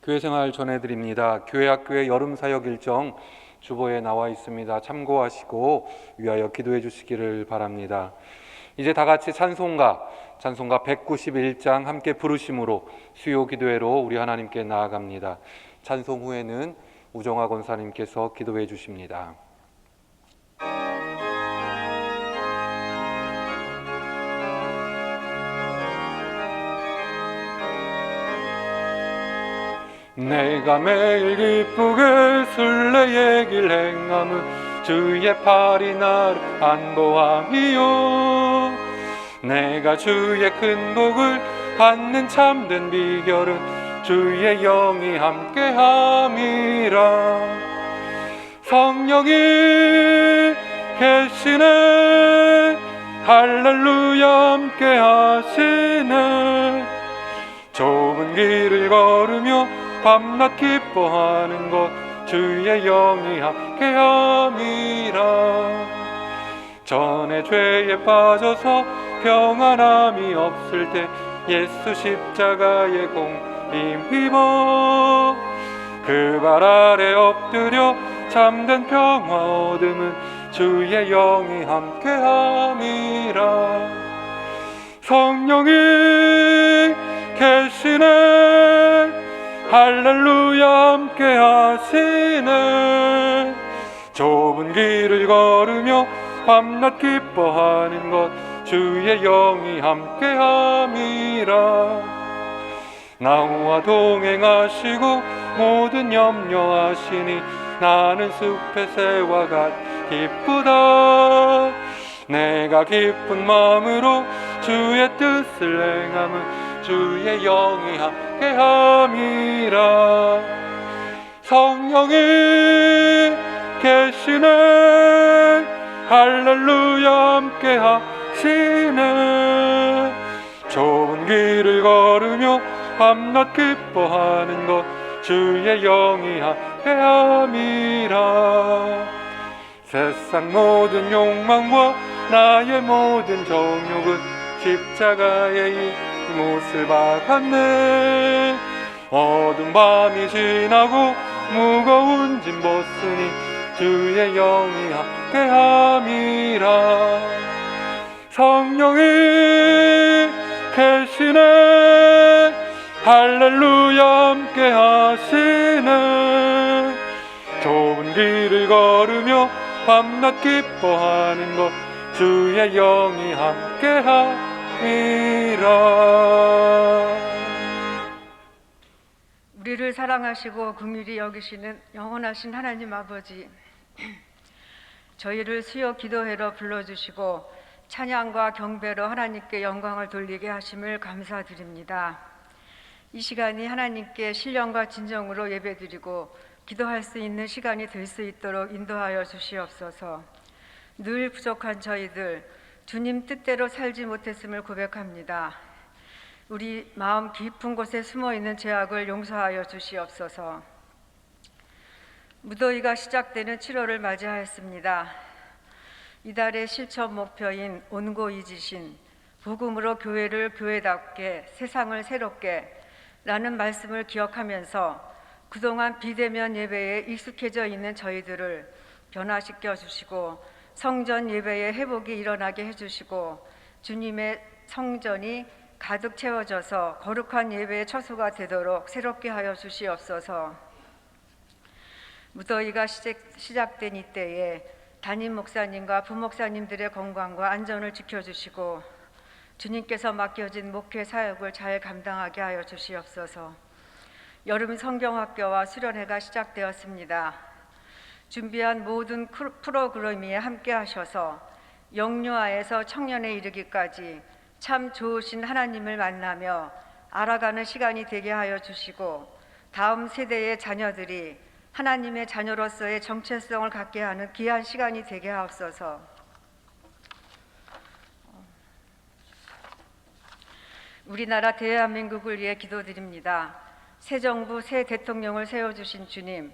교회 생활 전해드립니다. 교회 학교의 여름 사역 일정 주보에 나와 있습니다. 참고하시고 위하여 기도해 주시기를 바랍니다. 이제 다 같이 찬송가 191장 함께 부르심으로 수요 기도회로 우리 하나님께 나아갑니다. 찬송 후에는 우정화 권사님께서 기도해 주십니다. 내가 매일 기쁘게 순례의 길 행함은 주의 팔이 나를 안보함이요, 내가 주의 큰 복을 받는 참된 비결은 주의 영이 함께함이라. 성령이 계시네, 할렐루야 함께하시네. 좁은 길을 걸으며 밤낮 기뻐하는 것 주의 영이 함께함이라. 전에 죄에 빠져서 평안함이 없을 때 예수 십자가의 공 힘입어 그 발 아래 엎드려 참된 평화 얻음은 주의 영이 함께함이라. 성령이 계시네, 할렐루야 함께하시네. 좁은 길을 걸으며 밤낮 기뻐하는 것 주의 영이 함께함이라. 나와 동행하시고 모든 염려하시니 나는 숲의 새와 같 기쁘다. 내가 기쁜 마음으로 주의 뜻을 행함은 주의 영이 함께함이라. 성령이 계시네, 할렐루야 함께하시네. 좁은 길을 걸으며 밤낮 기뻐하는 것 주의 영이 함께함이라. 세상 모든 욕망과 나의 모든 정욕은 십자가의 못을 박았네. 어두운 밤이 지나고 무거운 짐 벗으니 주의 영이 함께함이라. 성령이 계시네, 할렐루야 함께하시네. 좁은 길을 걸으며 밤낮 기뻐하는 것 주의 영이 함께함이라. 우리를 사랑하시고 긍휼히 여기시는 영원하신 하나님 아버지, 저희를 수요 기도회로 불러주시고 찬양과 경배로 하나님께 영광을 돌리게 하심을 감사드립니다. 이 시간이 하나님께 신령과 진정으로 예배드리고 기도할 수 있는 시간이 될 수 있도록 인도하여 주시옵소서. 늘 부족한 저희들 주님 뜻대로 살지 못했음을 고백합니다. 우리 마음 깊은 곳에 숨어있는 죄악을 용서하여 주시옵소서. 무더위가 시작되는 7월을 맞이하였습니다. 이달의 실천 목표인 온고이지신 복음으로 교회를 교회답게 세상을 새롭게 라는 말씀을 기억하면서 그동안 비대면 예배에 익숙해져 있는 저희들을 변화시켜 주시고 성전 예배의 회복이 일어나게 해주시고 주님의 성전이 가득 채워져서 거룩한 예배의 처소가 되도록 새롭게 하여 주시옵소서. 무더위가 시작된 이때에 담임 목사님과 부목사님들의 건강과 안전을 지켜주시고 주님께서 맡겨진 목회 사역을 잘 감당하게 하여 주시옵소서. 여름 성경학교와 수련회가 시작되었습니다. 준비한 모든 프로그램에 함께 하셔서 영유아에서 청년에 이르기까지 참 좋으신 하나님을 만나며 알아가는 시간이 되게 하여 주시고 다음 세대의 자녀들이 하나님의 자녀로서의 정체성을 갖게 하는 귀한 시간이 되게 하옵소서. 우리나라 대한민국을 위해 기도드립니다. 새 정부, 새 대통령을 세워주신 주님,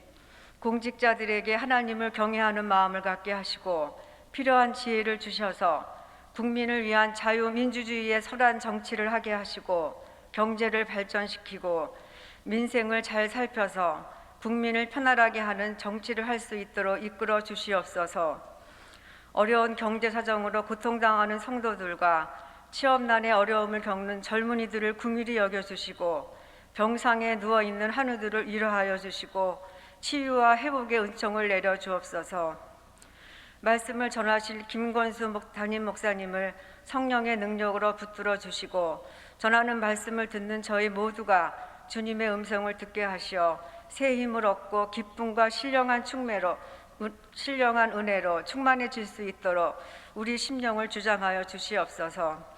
공직자들에게 하나님을 경외하는 마음을 갖게 하시고 필요한 지혜를 주셔서 국민을 위한 자유민주주의의 선한 정치를 하게 하시고 경제를 발전시키고 민생을 잘 살펴서 국민을 편안하게 하는 정치를 할 수 있도록 이끌어 주시옵소서. 어려운 경제 사정으로 고통당하는 성도들과 취업난의 어려움을 겪는 젊은이들을 긍휼히 여겨주시고 병상에 누워있는 한우들을 위로하여 주시고 치유와 회복의 은총을 내려 주옵소서. 말씀을 전하실 김권수 담임 목사님을 성령의 능력으로 붙들어 주시고 전하는 말씀을 듣는 저희 모두가 주님의 음성을 듣게 하시어 새 힘을 얻고 기쁨과 신령한 은혜로 충만해질 수 있도록 우리 심령을 주장하여 주시옵소서.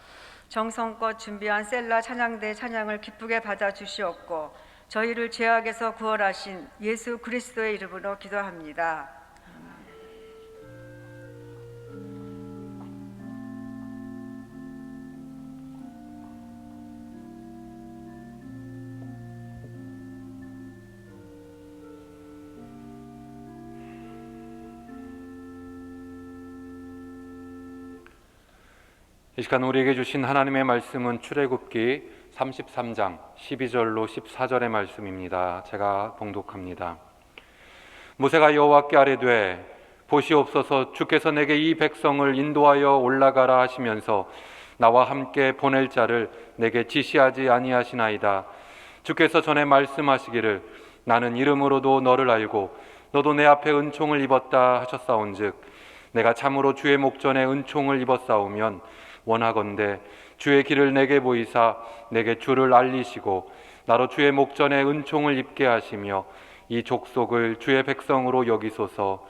정성껏 준비한 셀라 찬양대 찬양을 기쁘게 받아 주시옵고 저희를 죄악에서 구원하신 예수 그리스도의 이름으로 기도합니다. 이 시간 우리에게 주신 하나님의 말씀은 출애굽기 33장 12절로 14절의 말씀입니다. 제가 봉독합니다. 모세가 여호와께 아뢰되 보시옵소서, 주께서 내게 이 백성을 인도하여 올라가라 하시면서 나와 함께 보낼 자를 내게 지시하지 아니하시나이다. 주께서 전에 말씀하시기를 나는 이름으로도 너를 알고 너도 내 앞에 은총을 입었다 하셨사온즉 내가 참으로 주의 목전에 은총을 입었사오면 원하건대 주의 길을 내게 보이사 내게 주를 알리시고 나로 주의 목전에 은총을 입게 하시며 이 족속을 주의 백성으로 여기소서.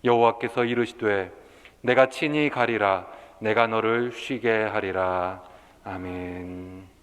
여호와께서 이르시되 내가 친히 가리라. 내가 너를 쉬게 하리라. 아멘.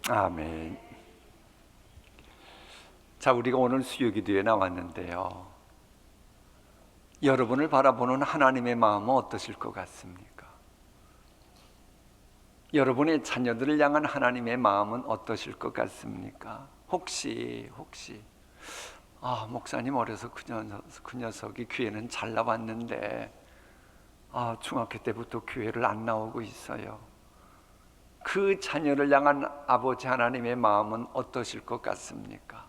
아멘. 자, 우리가 오늘 수요기도에 나왔는데요. 여러분을 바라보는 하나님의 마음은 어떠실 것 같습니까? 여러분의 자녀들을 향한 하나님의 마음은 어떠실 것 같습니까? 혹시 목사님 어려서 그 녀석이 교회는 잘 나왔는데 중학교 때부터 교회를 안 나오고 있어요. 그 자녀를 향한 아버지 하나님의 마음은 어떠실 것 같습니까?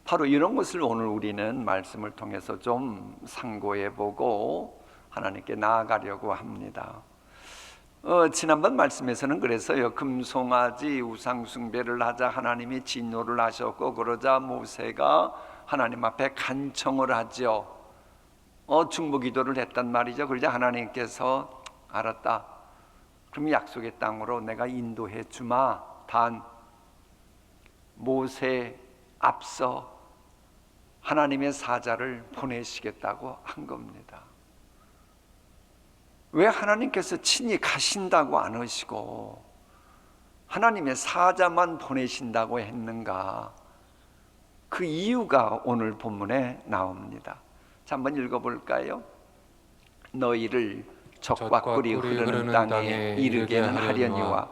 바로 이런 것을 오늘 우리는 말씀을 통해서 좀 상고해보고 하나님께 나아가려고 합니다. 지난번 말씀에서는 그래서요, 금송아지 우상 숭배를 하자 하나님이 진노를 하셨고, 그러자 모세가 하나님 앞에 간청을 하죠. 중보기도를 했단 말이죠. 그러자 하나님께서 알았다, 그럼 약속의 땅으로 내가 인도해 주마. 단 모세 앞서 하나님의 사자를 보내시겠다고 한 겁니다. 왜 하나님께서 친히 가신다고 안 하시고 하나님의 사자만 보내신다고 했는가? 그 이유가 오늘 본문에 나옵니다. 자, 한번 읽어볼까요? 너희를 적과 꿀이 흐르는 땅에 이르게 하려니와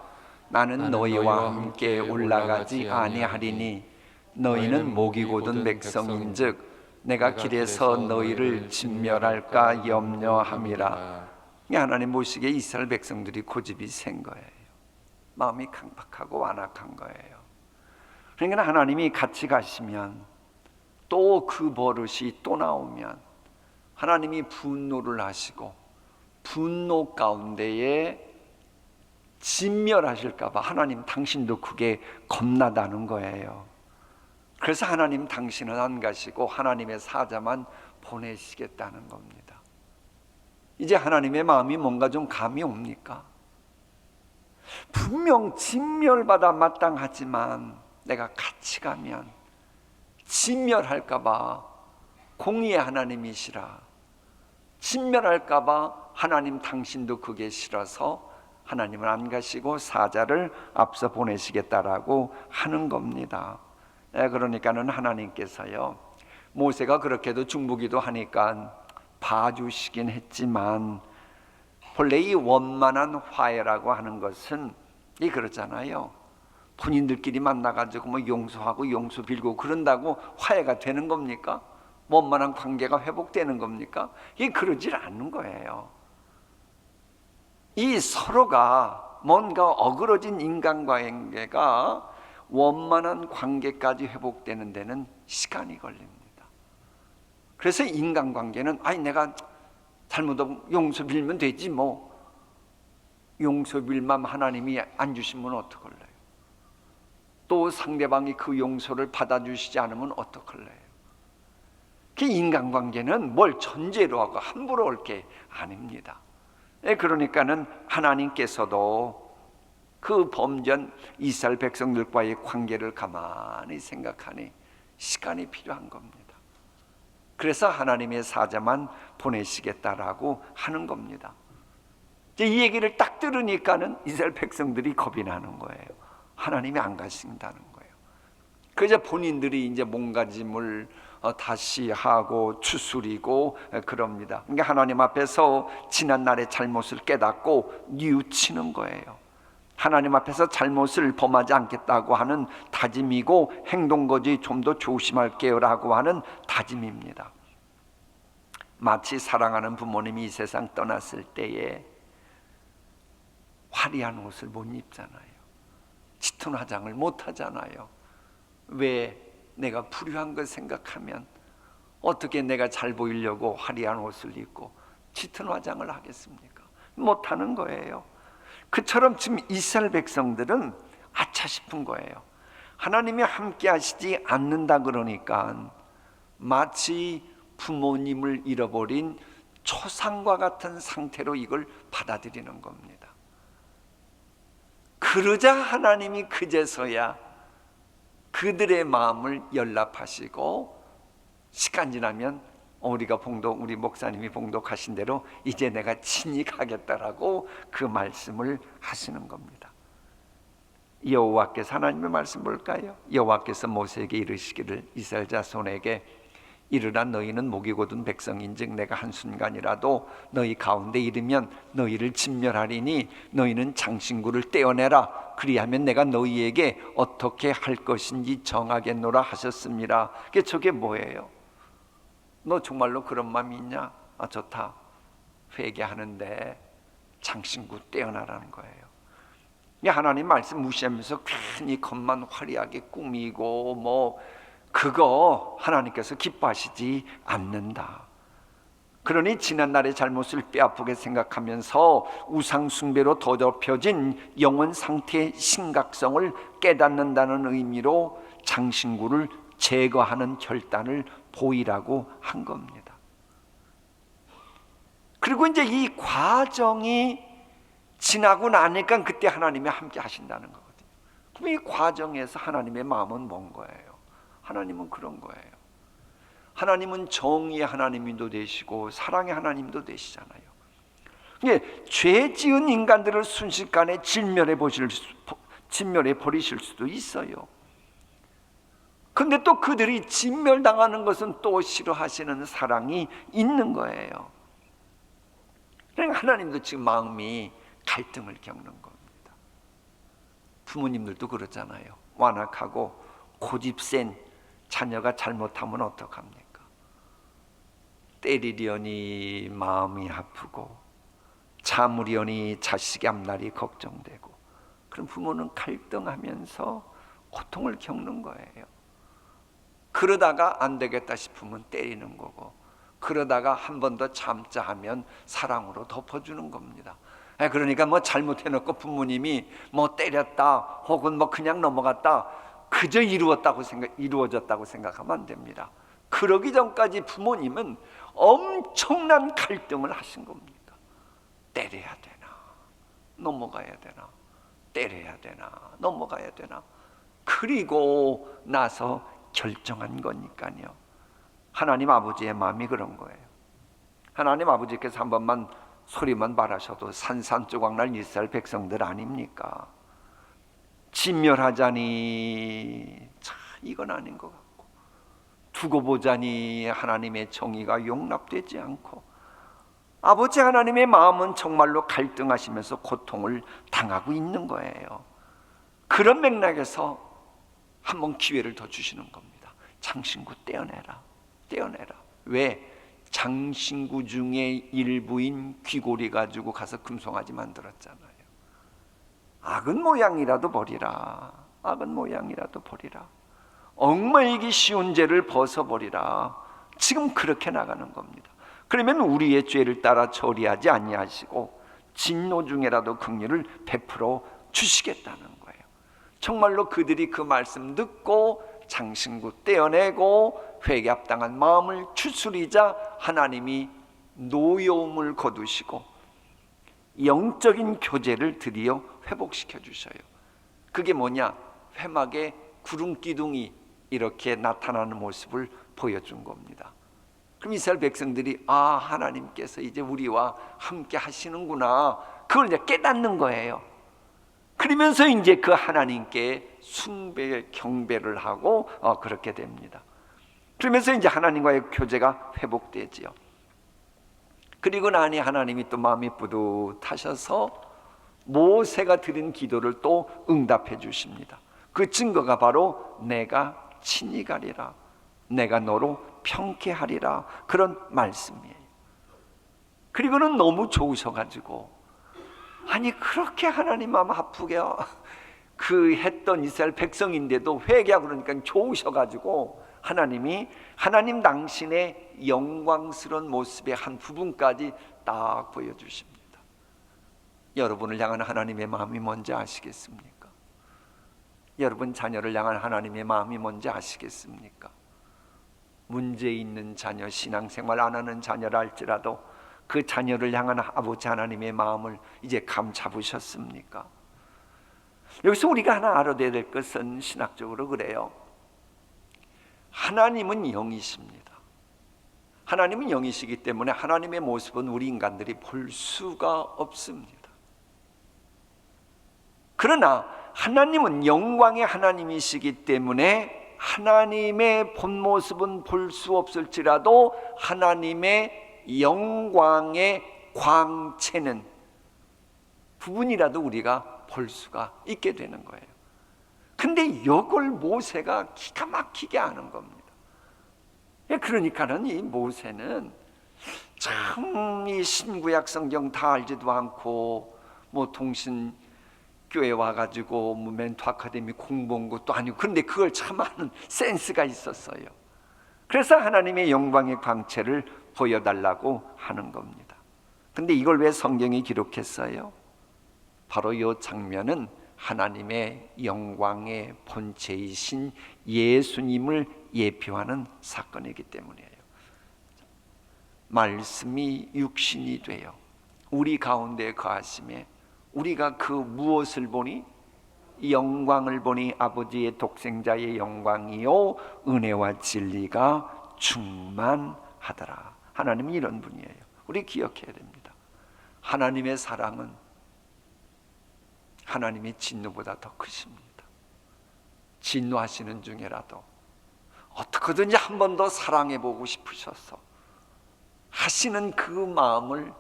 나는 너희와 함께 올라가지 아니하리니 너희는 목이 곧은 백성인즉 내가 길에서 너희를 진멸할까 염려함이라. 하나님 보시기에 이스라엘 백성들이 고집이 센 거예요. 마음이 강박하고 완악한 거예요. 그러니까 하나님이 같이 가시면 또 그 버릇이 또 나오면 하나님이 분노를 하시고 분노 가운데에 진멸하실까 봐 하나님 당신도 그게 겁나다는 거예요. 그래서 하나님 당신은 안 가시고 하나님의 사자만 보내시겠다는 겁니다. 이제 하나님의 마음이 뭔가 좀 감이 옵니까? 분명 진멸받아 마땅하지만 내가 같이 가면 진멸할까 봐 공의의 하나님이시라, 진멸할까 봐 하나님 당신도 그게 싫어서 하나님은 안 가시고 사자를 앞서 보내시겠다라고 하는 겁니다. 그러니까는 하나님께서요, 모세가 그렇게도 중보기도 하니까 봐주시긴 했지만 본래 이 원만한 화해라고 하는 것은 그렇잖아요. 본인들끼리 만나가지고 뭐 용서하고 용서 빌고 그런다고 화해가 되는 겁니까? 원만한 관계가 회복되는 겁니까? 이게 그러질 않는 거예요. 이 서로가 뭔가 어그러진 인간관계가 원만한 관계까지 회복되는 데는 시간이 걸립니다. 그래서 인간관계는 내가 잘못하고 용서 빌면 되지 뭐, 용서 빌만 하나님이 안 주시면 어떡할래요? 또 상대방이 그 용서를 받아주시지 않으면 어떡할래요? 그 인간관계는 뭘 전제로 하고 함부로 올 게 아닙니다. 그러니까는 하나님께서도 그 범전 이스라엘 백성들과의 관계를 가만히 생각하니 시간이 필요한 겁니다. 그래서 하나님의 사자만 보내시겠다라고 하는 겁니다. 이제 이 얘기를 딱 들으니까는 이스라엘 백성들이 겁이 나는 거예요. 하나님이 안 가신다는 거예요. 그래서 본인들이 이제 몸가짐을 다시 하고 추스리고 그럽니다. 그러니까 하나님 앞에서 지난 날의 잘못을 깨닫고 뉘우치는 거예요. 하나님 앞에서 잘못을 범하지 않겠다고 하는 다짐이고, 행동거지 좀 더 조심할게요라고 하는 다짐입니다. 마치 사랑하는 부모님이 이 세상 떠났을 때에 화려한 옷을 못 입잖아요. 짙은 화장을 못 하잖아요. 왜? 내가 불효한 걸 생각하면 어떻게 내가 잘 보이려고 화려한 옷을 입고 짙은 화장을 하겠습니까? 못 하는 거예요. 그처럼 지금 이스라엘 백성들은 아차 싶은 거예요. 하나님이 함께 하시지 않는다 그러니까 마치 부모님을 잃어버린 초상과 같은 상태로 이걸 받아들이는 겁니다. 그러자 하나님이 그제서야 그들의 마음을 연락하시고, 시간 지나면 우리 목사님이 봉독하신 대로 이제 내가 친히 가겠다라고 그 말씀을 하시는 겁니다. 여호와께서 하나님의 말씀 볼까요? 여호와께서 모세에게 이르시기를 이스라엘 자손에게 이르라 너희는 목이 곧은 백성인즉 내가 한순간이라도 너희 가운데 이르면 너희를 진멸하리니 너희는 장신구를 떼어내라 그리하면 내가 너희에게 어떻게 할 것인지 정하겠노라 하셨습니다. 저게 뭐예요? 너 정말로 그런 마음이 있냐? 아 좋다. 회개하는데 장신구 떼어나라는 거예요. 하나님 말씀 무시하면서 괜히 겉만 화려하게 꾸미고 뭐 그거 하나님께서 기뻐하시지 않는다. 그러니 지난날의 잘못을 뼈아프게 생각하면서 우상 숭배로 더럽혀진 영혼 상태의 심각성을 깨닫는다는 의미로 장신구를 제거하는 결단을 보이라고 한 겁니다. 그리고 이제 이 과정이 지나고 나니까 그때 하나님이 함께 하신다는 거거든요. 그럼 이 과정에서 하나님의 마음은 뭔 거예요? 하나님은 그런 거예요. 하나님은 정의의 하나님도 되시고 사랑의 하나님도 되시잖아요. 죄 지은 인간들을 순식간에 진멸해 버리실 수도 있어요. 근데 또 그들이 진멸당하는 것은 또 싫어하시는 사랑이 있는 거예요. 그러니까 하나님도 지금 마음이 갈등을 겪는 겁니다. 부모님들도 그러잖아요. 완악하고 고집센 자녀가 잘못하면 어떡합니까? 때리려니 마음이 아프고 참으려니 자식의 앞날이 걱정되고, 그럼 부모는 갈등하면서 고통을 겪는 거예요. 그러다가 안 되겠다 싶으면 때리는 거고, 그러다가 한 번 더 참자 하면 사랑으로 덮어주는 겁니다. 그러니까 뭐 잘못해놓고 부모님이 뭐 때렸다 혹은 뭐 그냥 넘어갔다 그저 이루어졌다고 생각하면 안 됩니다. 그러기 전까지 부모님은 엄청난 갈등을 하신 겁니다. 때려야 되나 넘어가야 되나, 때려야 되나 넘어가야 되나, 그리고 나서 결정한 거니까요. 하나님 아버지의 마음이 그런 거예요. 하나님 아버지께서 한 번만 소리만 말하셔도 산산조각날 이스라엘 백성들 아닙니까? 진멸하자니 참 이건 아닌 것 같고, 두고 보자니 하나님의 정의가 용납되지 않고, 아버지 하나님의 마음은 정말로 갈등하시면서 고통을 당하고 있는 거예요. 그런 맥락에서 한번 기회를 더 주시는 겁니다. 장신구 떼어내라. 왜? 장신구 중에 일부인 귀고리 가지고 가서 금송아지 만들었잖아요. 악은 모양이라도 버리라. 얽매이기 쉬운 죄를 벗어버리라. 지금 그렇게 나가는 겁니다. 그러면 우리의 죄를 따라 처리하지 아니하시고 진노 중에라도 긍휼을 베풀어 주시겠다는 거예요. 정말로 그들이 그 말씀 듣고 장신구 떼어내고 회개합당한 마음을 추스리자 하나님이 노여움을 거두시고 영적인 교제를 드디어 회복시켜 주셔요. 그게 뭐냐? 회막에 구름기둥이 이렇게 나타나는 모습을 보여준 겁니다. 그럼 이스라엘 백성들이 하나님께서 이제 우리와 함께 하시는구나, 그걸 이제 깨닫는 거예요. 그러면서 이제 그 하나님께 숭배 경배를 하고 그렇게 됩니다. 그러면서 이제 하나님과의 교제가 회복되지요. 그리고 나니 하나님이 또 마음이 뿌듯하셔서 모세가 드린 기도를 또 응답해 주십니다. 그 증거가 바로 내가 친히 가리라, 내가 너로 평케하리라, 그런 말씀이에요. 그리고는 너무 좋으셔가지고, 아니 그렇게 하나님 마음 아프게 그 했던 이스라엘 백성인데도 회개하고 그러니까 좋으셔가지고 하나님 당신의 영광스러운 모습의 한 부분까지 딱 보여주십니다. 여러분을 향한 하나님의 마음이 뭔지 아시겠습니까? 여러분 자녀를 향한 하나님의 마음이 뭔지 아시겠습니까? 문제 있는 자녀, 신앙생활 안 하는 자녀라 할지라도 그 자녀를 향한 아버지 하나님의 마음을 이제 감 잡으셨습니까? 여기서 우리가 하나 알아둬야 될 것은 신학적으로 그래요. 하나님은 영이십니다. 하나님은 영이시기 때문에 하나님의 모습은 우리 인간들이 볼 수가 없습니다. 그러나 하나님은 영광의 하나님이시기 때문에 하나님의 본 모습은 볼 수 없을지라도 하나님의 영광의 광채는 부분이라도 우리가 볼 수가 있게 되는 거예요. 근데 이걸 모세가 기가 막히게 아는 겁니다. 그러니까는 이 모세는 참 이 신구약 성경 다 알지도 않고 뭐 동신교회 와가지고 뭐 멘토 아카데미 공부한 것도 아니고, 그런데 그걸 참 아는 센스가 있었어요. 그래서 하나님의 영광의 광채를 보여달라고 하는 겁니다. 근데 이걸 왜 성경이 기록했어요? 바로 이 장면은 하나님의 영광의 본체이신 예수님을 예표하는 사건이기 때문이에요. 말씀이 육신이 되어 우리 가운데 거하심에 우리가 그 무엇을 보니? 영광을 보니 아버지의 독생자의 영광이요 은혜와 진리가 충만하더라. 하나님이 이런 분이에요. 우리 기억해야 됩니다. 하나님의 사랑은 하나님의 진노보다 더 크십니다. 진노하시는 중에라도 어떻게든지 한 번 더 사랑해보고 싶으셔서 하시는 그 마음을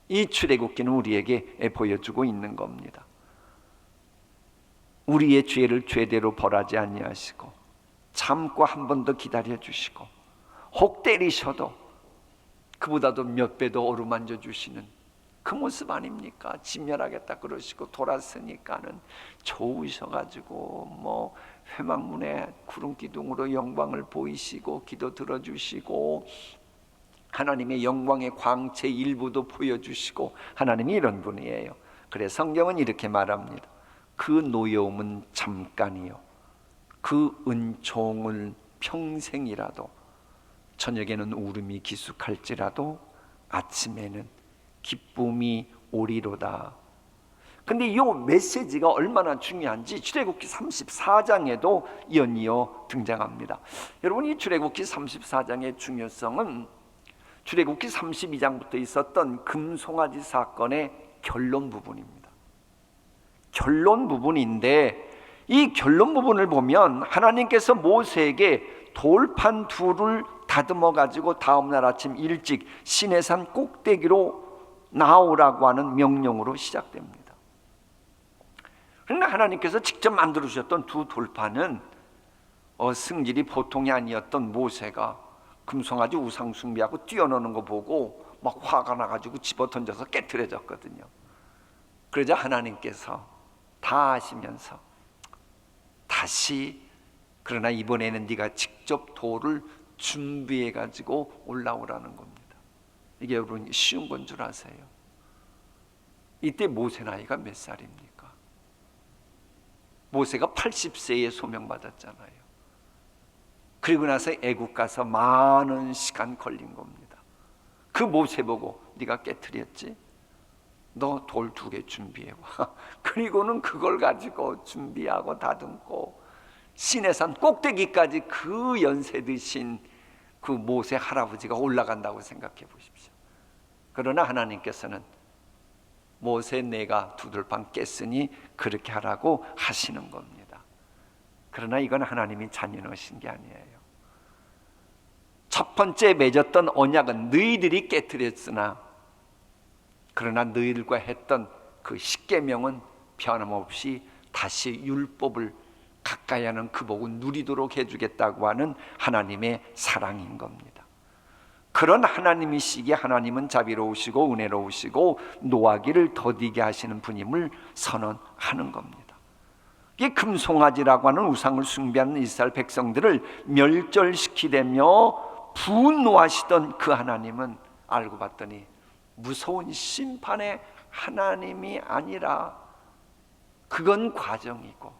이 출애굽기는 우리에게 보여주고 있는 겁니다. 우리의 죄를 죄대로 벌하지 아니하시고 참고 한 번 더 기다려 주시고 혹 때리셔도 그보다도 몇 배 더 어루만져 주시는 그 모습 아닙니까? 진멸하겠다 그러시고 돌았으니까는 좋으셔가지고 뭐 회막문에 구름 기둥으로 영광을 보이시고 기도 들어주시고 하나님의 영광의 광채 일부도 보여주시고 하나님이 이런 분이에요. 그래서 성경은 이렇게 말합니다. 그 노여움은 잠깐이요 그 은총을 평생이라도 저녁에는 울음이 기숙할지라도 아침에는 기쁨이 오리로다. 근데 이 메시지가 얼마나 중요한지 출애굽기 34장에도 연이어 등장합니다. 여러분, 이 출애굽기 34장의 중요성은 출애굽기 32장부터 있었던 금송아지 사건의 결론 부분입니다. 결론 부분인데 이 결론 부분을 보면 하나님께서 모세에게 돌판 둘을 다듬어 가지고 다음날 아침 일찍 시내산 꼭대기로 나오라고 하는 명령으로 시작됩니다. 그러나 하나님께서 직접 만들어주셨던 두 돌판은 승질이 보통이 아니었던 모세가 금송아지 우상 숭배하고 뛰어노는 거 보고 막 화가 나가지고 집어 던져서 깨트려졌거든요. 그러자 하나님께서 다 아시면서 다시 그러나 이번에는 네가 직접 돌을 준비해 가지고 올라오라는 겁니다. 이게 여러분 쉬운 건 줄 아세요? 이때 모세 나이가 몇 살입니까? 모세가 80세에 소명받았잖아요. 그리고 나서 애국 가서 많은 시간 걸린 겁니다. 그 모세 보고 네가 깨트렸지? 너 돌 2개 준비해와. 그리고는 그걸 가지고 준비하고 다듬고 시내산 꼭대기까지 그 연세 드신 그 모세 할아버지가 올라간다고 생각해 보십시오. 그러나 하나님께서는 모세 내가 두 돌판 깼으니 그렇게 하라고 하시는 겁니다. 그러나 이건 하나님이 잔인하신 게 아니에요. 첫 번째 맺었던 언약은 너희들이 깨트렸으나 그러나 너희들과 했던 그 십계명은 변함없이 다시 율법을 가까이 하는 그 복을 누리도록 해주겠다고 하는 하나님의 사랑인 겁니다. 그런 하나님이시기에 하나님은 자비로우시고 은혜로우시고 노하기를 더디게 하시는 분임을 선언하는 겁니다. 이 금송아지라고 하는 우상을 숭배하는 이스라엘 백성들을 멸절시키려며 분노하시던 그 하나님은 알고 봤더니 무서운 심판의 하나님이 아니라 그건 과정이고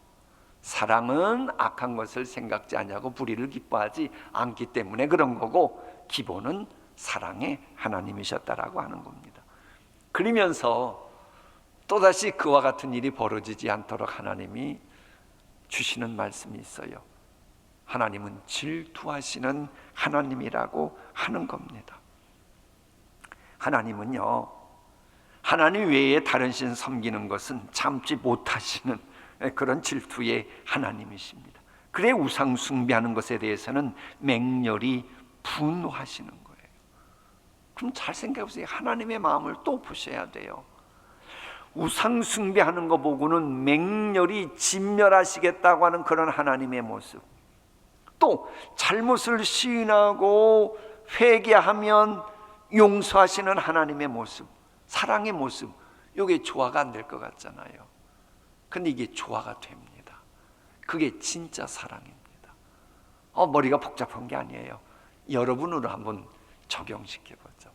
사랑은 악한 것을 생각지 아니하고 불의를 기뻐하지 않기 때문에 그런 거고 기본은 사랑의 하나님이셨다라고 하는 겁니다. 그러면서 또다시 그와 같은 일이 벌어지지 않도록 하나님이 주시는 말씀이 있어요. 하나님은 질투하시는 하나님이라고 하는 겁니다. 하나님은요, 하나님 외에 다른 신 섬기는 것은 참지 못하시는 그런 질투의 하나님이십니다. 그래 우상 숭배하는 것에 대해서는 맹렬히 분노하시는 거예요. 그럼 잘 생각해 보세요. 하나님의 마음을 또 보셔야 돼요. 우상 숭배하는 거 보고는 맹렬히 진멸하시겠다고 하는 그런 하나님의 모습, 또 잘못을 시인하고 회개하면 용서하시는 하나님의 모습, 사랑의 모습, 이게 조화가 안 될 것 같잖아요. 근데 이게 조화가 됩니다. 그게 진짜 사랑입니다. 머리가 복잡한 게 아니에요. 여러분으로 한번 적용시켜 보죠.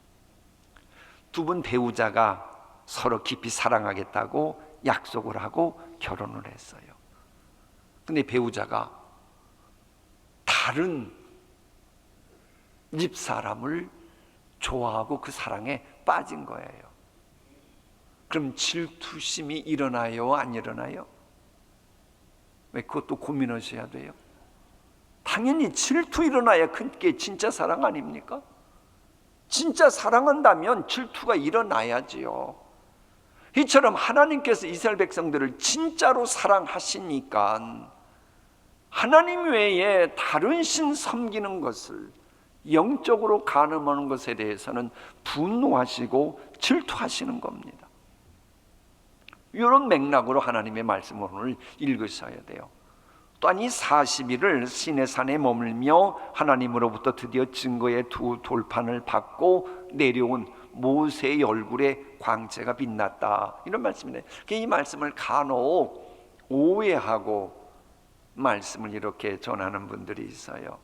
두 분 배우자가 서로 깊이 사랑하겠다고 약속을 하고 결혼을 했어요. 근데 배우자가 다른 집 사람을 좋아하고 그 사랑에 빠진 거예요. 그럼 질투심이 일어나요? 안 일어나요? 왜 그것도 고민하셔야 돼요? 당연히 질투 일어나야 그게 진짜 사랑 아닙니까? 진짜 사랑한다면 질투가 일어나야지요. 이처럼 하나님께서 이스라엘 백성들을 진짜로 사랑하시니까 하나님 외에 다른 신 섬기는 것을, 영적으로 간음하는 것에 대해서는 분노하시고 질투하시는 겁니다. 이런 맥락으로 하나님의 말씀을 오늘 읽으셔야 돼요. 또한 이 40일을 시내산에 머물며 하나님으로부터 드디어 증거의 두 돌판을 받고 내려온 모세의 얼굴에 광채가 빛났다, 이런 말씀이네요. 이 말씀을 간혹 오해하고 말씀을 이렇게 전하는 분들이 있어요.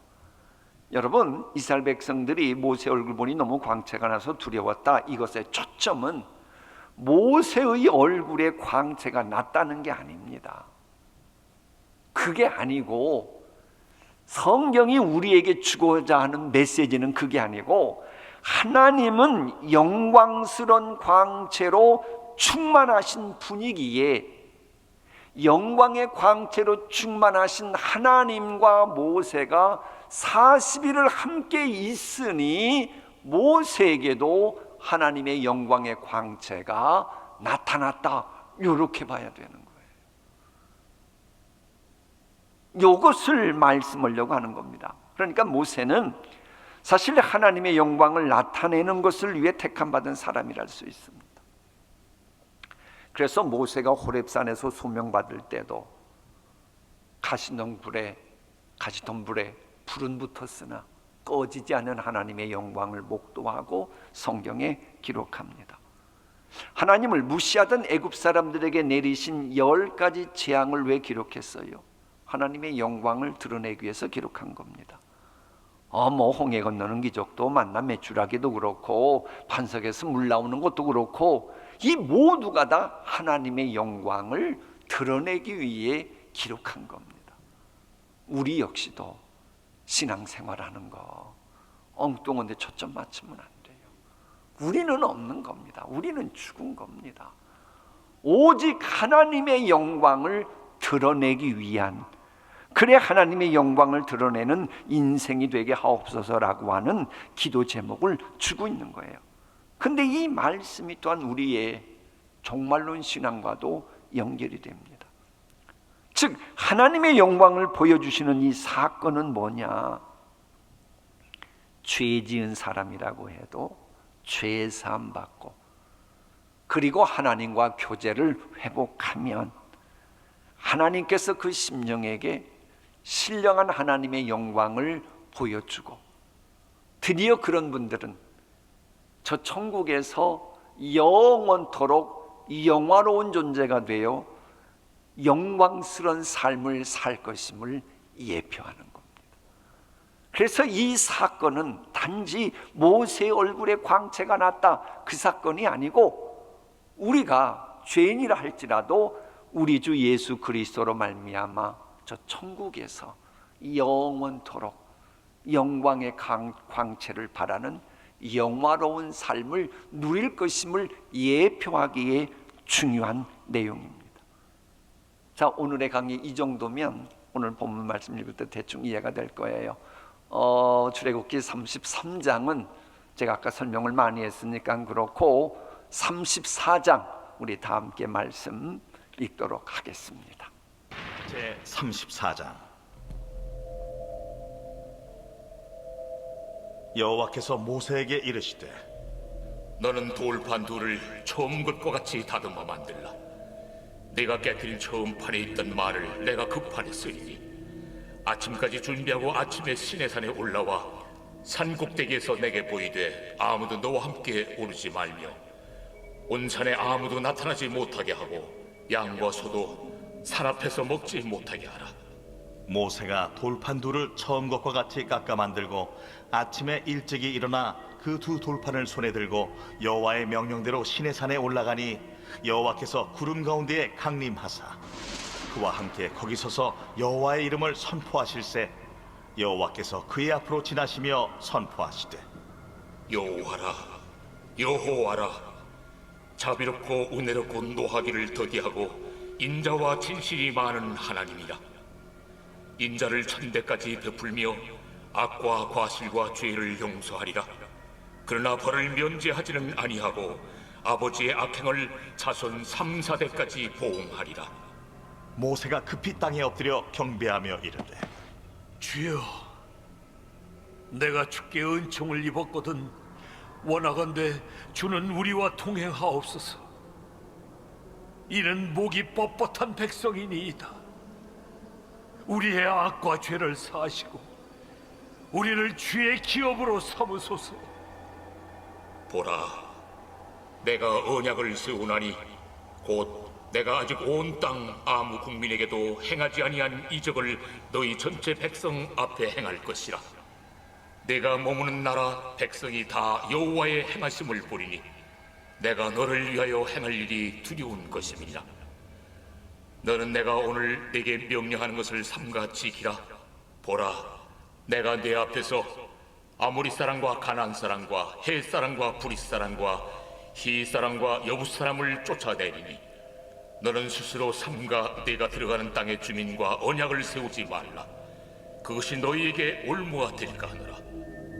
여러분, 이스라엘 백성들이 모세 얼굴 보니 너무 광채가 나서 두려웠다, 이것의 초점은 모세의 얼굴에 광채가 났다는 게 아닙니다. 그게 아니고, 성경이 우리에게 주고자 하는 메시지는 그게 아니고, 하나님은 영광스러운 광채로 충만하신 분위기에 영광의 광채로 충만하신 하나님과 모세가 40일을 함께 있으니 모세에게도 하나님의 영광의 광채가 나타났다, 이렇게 봐야 되는 거예요. 이것을 말씀하려고 하는 겁니다. 그러니까 모세는 사실 하나님의 영광을 나타내는 것을 위해 택함받은 사람이랄 수 있습니다. 그래서 모세가 호렙산에서 소명받을 때도 가시덤불에 불은 붙었으나 꺼지지 않는 하나님의 영광을 목도하고 성경에 기록합니다. 하나님을 무시하던 애굽 사람들에게 내리신 10가지 재앙을 왜 기록했어요? 하나님의 영광을 드러내기 위해서 기록한 겁니다. 홍해 건너는 기적도 만나 메추라기도 그렇고 반석에서 물 나오는 것도 그렇고, 이 모두가 다 하나님의 영광을 드러내기 위해 기록한 겁니다. 우리 역시도 신앙생활하는 거 엉뚱한 데 초점 맞추면 안 돼요. 우리는 없는 겁니다. 우리는 죽은 겁니다. 오직 하나님의 영광을 드러내기 위한, 그래 하나님의 영광을 드러내는 인생이 되게 하옵소서라고 하는 기도 제목을 주고 있는 거예요. 근데 이 말씀이 또한 우리의 종말론 신앙과도 연결이 됩니다. 즉 하나님의 영광을 보여주시는 이 사건은 뭐냐? 죄 지은 사람이라고 해도 죄 사함 받고, 그리고 하나님과 교제를 회복하면 하나님께서 그 심령에게 신령한 하나님의 영광을 보여주고, 드디어 그런 분들은 저 천국에서 영원토록 영화로운 존재가 되어 영광스러운 삶을 살 것임을 예표하는 겁니다. 그래서 이 사건은 단지 모세의 얼굴에 광채가 났다, 그 사건이 아니고, 우리가 죄인이라 할지라도 우리 주 예수 그리스도로 말미암아 저 천국에서 영원토록 영광의 광채를 바라는 영화로운 삶을 누릴 것임을 예표하기에 중요한 내용입니다. 자, 오늘의 강의 이 정도면 오늘 본문 말씀 읽을 때 대충 이해가 될 거예요. 출애굽기 33장은 제가 아까 설명을 많이 했으니까 그렇고, 34장 우리 다 함께 말씀 읽도록 하겠습니다. 제 34장. 여호와께서 모세에게 이르시되 너는 돌판 둘을 처음 것과 같이 다듬어 만들라. 네가 깨뜨린 처음 판에 있던 말을 내가 그 판에 쓰리니 아침까지 준비하고 아침에 시내산에 올라와 산 꼭대기에서 내게 보이되 아무도 너와 함께 오르지 말며 온 산에 아무도 나타나지 못하게 하고 양과 소도 산 앞에서 먹지 못하게 하라. 모세가 돌판 둘을 처음 것과 같이 깎아 만들고 아침에 일찍이 일어나 그 두 돌판을 손에 들고 여호와의 명령대로 시내산에 올라가니 여호와께서 구름 가운데에 강림하사 그와 함께 거기 서서 여호와의 이름을 선포하실세 여호와께서 그의 앞으로 지나시며 선포하시되 여호와라 여호와라 자비롭고 은혜롭고 노하기를 더디하고 인자와 진실이 많은 하나님이라. 인자를 천대까지 베풀며 악과 과실과 죄를 용서하리라. 그러나 벌을 면제하지는 아니하고 아버지의 악행을 자손 3, 4대까지 보응하리라. 모세가 급히 땅에 엎드려 경배하며 이르되 주여, 내가 주께 은총을 입었거든 원하건대 주는 우리와 동행하옵소서. 이는 목이 뻣뻣한 백성이니이다. 우리의 악과 죄를 사하시고 우리를 주의 기업으로 삼으소서. 보라, 내가 언약을 세우나니 곧 내가 아직 온 땅 아무 국민에게도 행하지 아니한 이적을 너희 전체 백성 앞에 행할 것이라. 내가 머무는 나라 백성이 다 여호와의 행하심을 보리니 내가 너를 위하여 행할 일이 두려운 것임이라. 너는 내가 오늘 네게 명령하는 것을 삼가 지키라. 보라, 내가 네 앞에서 아모리 사람과 가나안 사람과 헷 사람과 브릿 사람과 히 사람과 여부 사람을 쫓아내리니 너는 스스로 삼가 네가 들어가는 땅의 주민과 언약을 세우지 말라. 그것이 너희에게 올무가 될까 하노라.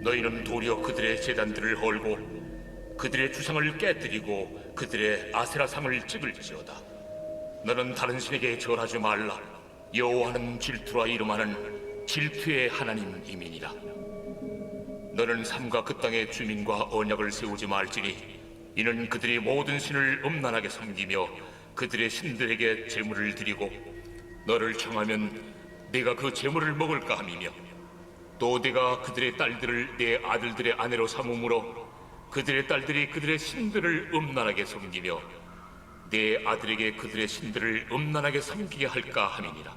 너희는 도리어 그들의 제단들을 헐고 그들의 주상을 깨뜨리고 그들의 아세라상을 찍을지어다. 너는 다른 신에게 절하지 말라. 여호와는 질투라 이름하는 질투의 하나님이니라. 너는 삼가 그 땅의 주민과 언약을 세우지 말지니 이는 그들이 모든 신을 음란하게 섬기며 그들의 신들에게 제물을 드리고 너를 청하면 네가 그 제물을 먹을까 함이며 또 네가 그들의 딸들을 네 아들들의 아내로 삼음으로 그들의 딸들이 그들의 신들을 음란하게 섬기며 네 아들에게 그들의 신들을 음란하게 섬기게 할까 함이니라.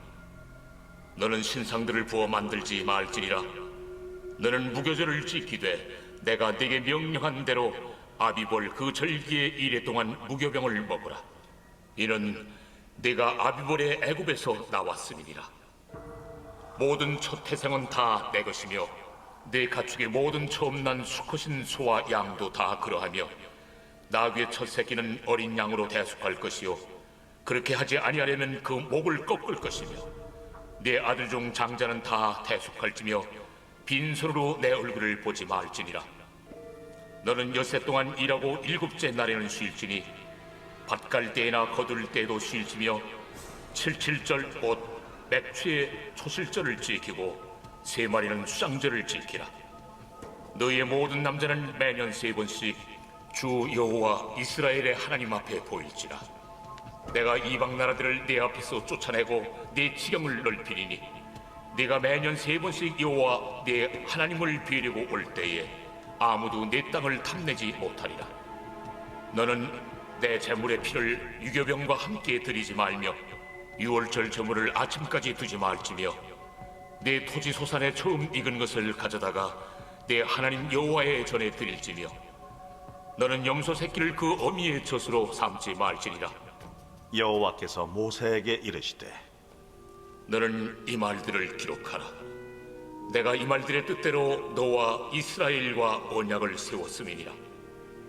너는 신상들을 부어 만들지 말지니라. 너는 무교절을 지키되 내가 네게 명령한 대로 아비볼 그 절기의 이래 동안 무교병을 먹으라. 이는 네가 아비볼의 애굽에서 나왔음이니라. 모든 첫 태생은 다 내 것이며 네 가축의 모든 처음 난 수컷인 소와 양도 다 그러하며 나귀의 첫 새끼는 어린 양으로 대속할 것이요 그렇게 하지 아니하려면 그 목을 꺾을 것이며 네 아들 중 장자는 다 대속할지며 빈손으로 내 얼굴을 보지 말지니라. 너는 엿새 동안 일하고 일곱째 날에는 쉴지니 밭갈 때나 거둘 때도 쉴지며 칠칠절 곧 맥추의 초실절을 지키고 세 마리는 수장절을 지키라. 너희의 모든 남자는 매년 3번씩 주 여호와 이스라엘의 하나님 앞에 보일지라. 내가 이방 나라들을 네 앞에서 쫓아내고 네 지경을 넓히리니 네가 매년 3번씩 여호와 네 하나님을 비우려고 올 때에 아무도 네 땅을 탐내지 못하리라. 너는 내 제물의 피를 유교병과 함께 드리지 말며 유월절 제물을 아침까지 두지 말지며 내 토지 소산에 처음 익은 것을 가져다가 내 하나님 여호와의 전에 드릴지며 너는 염소 새끼를 그 어미의 젖으로 삼지 말지니라. 여호와께서 모세에게 이르시되 너는 이 말들을 기록하라. 내가 이 말들의 뜻대로 너와 이스라엘과 언약을 세웠음이니라.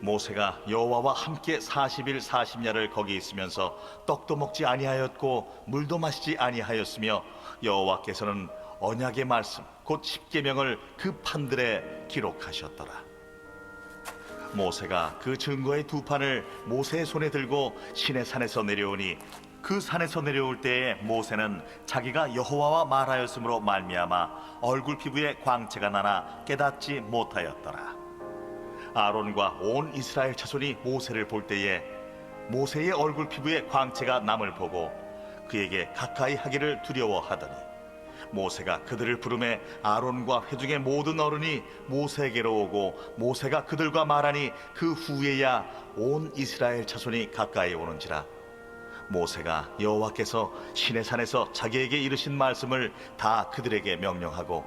모세가 여호와와 함께 40일 40야를 거기 있으면서 떡도 먹지 아니하였고 물도 마시지 아니하였으며 여호와께서는 언약의 말씀 곧 십계명을 그 판들에 기록하셨더라. 모세가 그 증거의 두 판을 모세의 손에 들고 시내산에서 내려오니 그 산에서 내려올 때에 모세는 자기가 여호와와 말하였으므로 말미암아 얼굴 피부에 광채가 나나 깨닫지 못하였더라. 아론과 온 이스라엘 자손이 모세를 볼 때에 모세의 얼굴 피부에 광채가 남을 보고 그에게 가까이 하기를 두려워하더니 모세가 그들을 부르매 아론과 회중의 모든 어른이 모세에게로 오고 모세가 그들과 말하니 그 후에야 온 이스라엘 자손이 가까이 오는지라. 모세가 여호와께서 시내산에서 자기에게 이르신 말씀을 다 그들에게 명령하고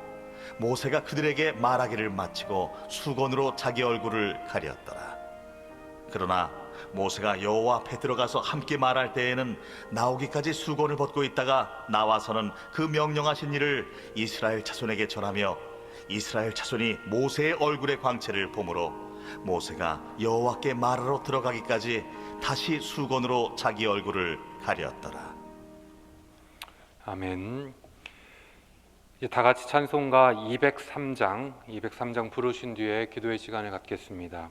모세가 그들에게 말하기를 마치고 수건으로 자기 얼굴을 가렸더라. 그러나 모세가 여호와 앞에 들어가서 함께 말할 때에는 나오기까지 수건을 벗고 있다가 나와서는 그 명령하신 일을 이스라엘 자손에게 전하며 이스라엘 자손이 모세의 얼굴의 광채를 보므로 모세가 여호와께 말하러 들어가기까지 다시 수건으로 자기 얼굴을 가렸더라. 아멘. 이제 다 같이 찬송가 203장 부르신 뒤에 기도의 시간을 갖겠습니다.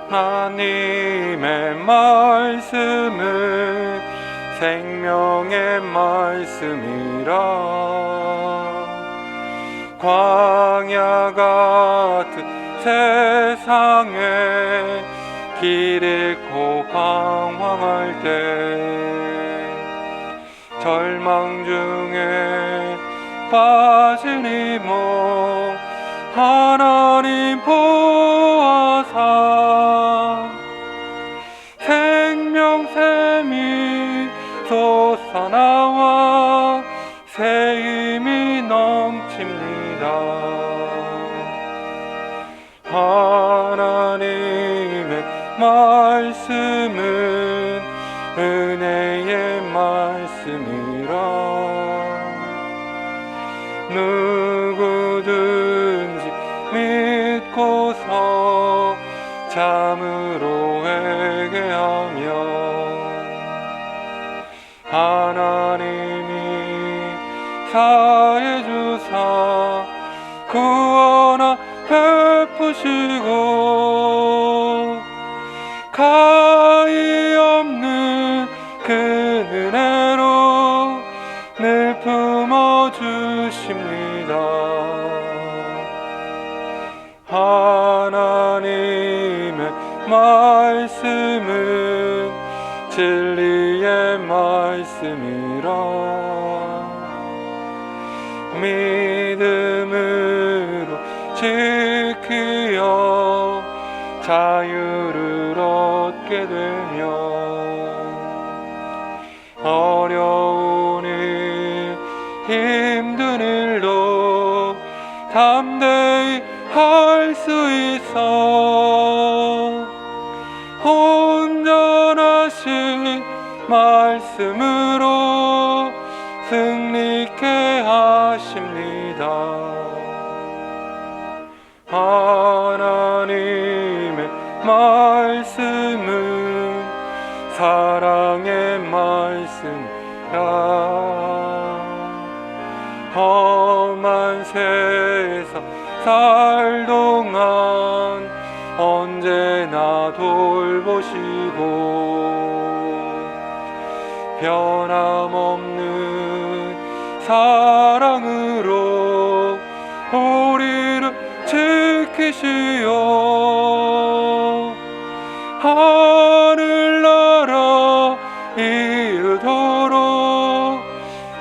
하나님의 말씀은 생명의 말씀이라. 광야 같은 세상에 길 잃고 방황할 때 절망 중에 빠진 이몸 하나님 보아사 생명샘이 솟아나와 새 힘이 넘칩니다. 하나님의 말씀은 은혜의 말씀이라. 누구든지 믿고서 참으로 회개하며 하나님이 사해 주사 구원하 베푸시고 가히 없는 그 은혜로 늘 품어주십니다. 하나님의 말씀은 진리의 말씀이라. 믿음으로 지키어 자유를 얻게 되며 어려운 일 힘든 일도 담대히 할 수 있어 온전하신 말씀으로 승리케 하십니다. 하나님의 말씀은 사랑의 말씀이라. 험한 세상 살 동안 언제나 돌보시고 변함없는 사랑으로 우리를 지키시오 하늘나라 이르도록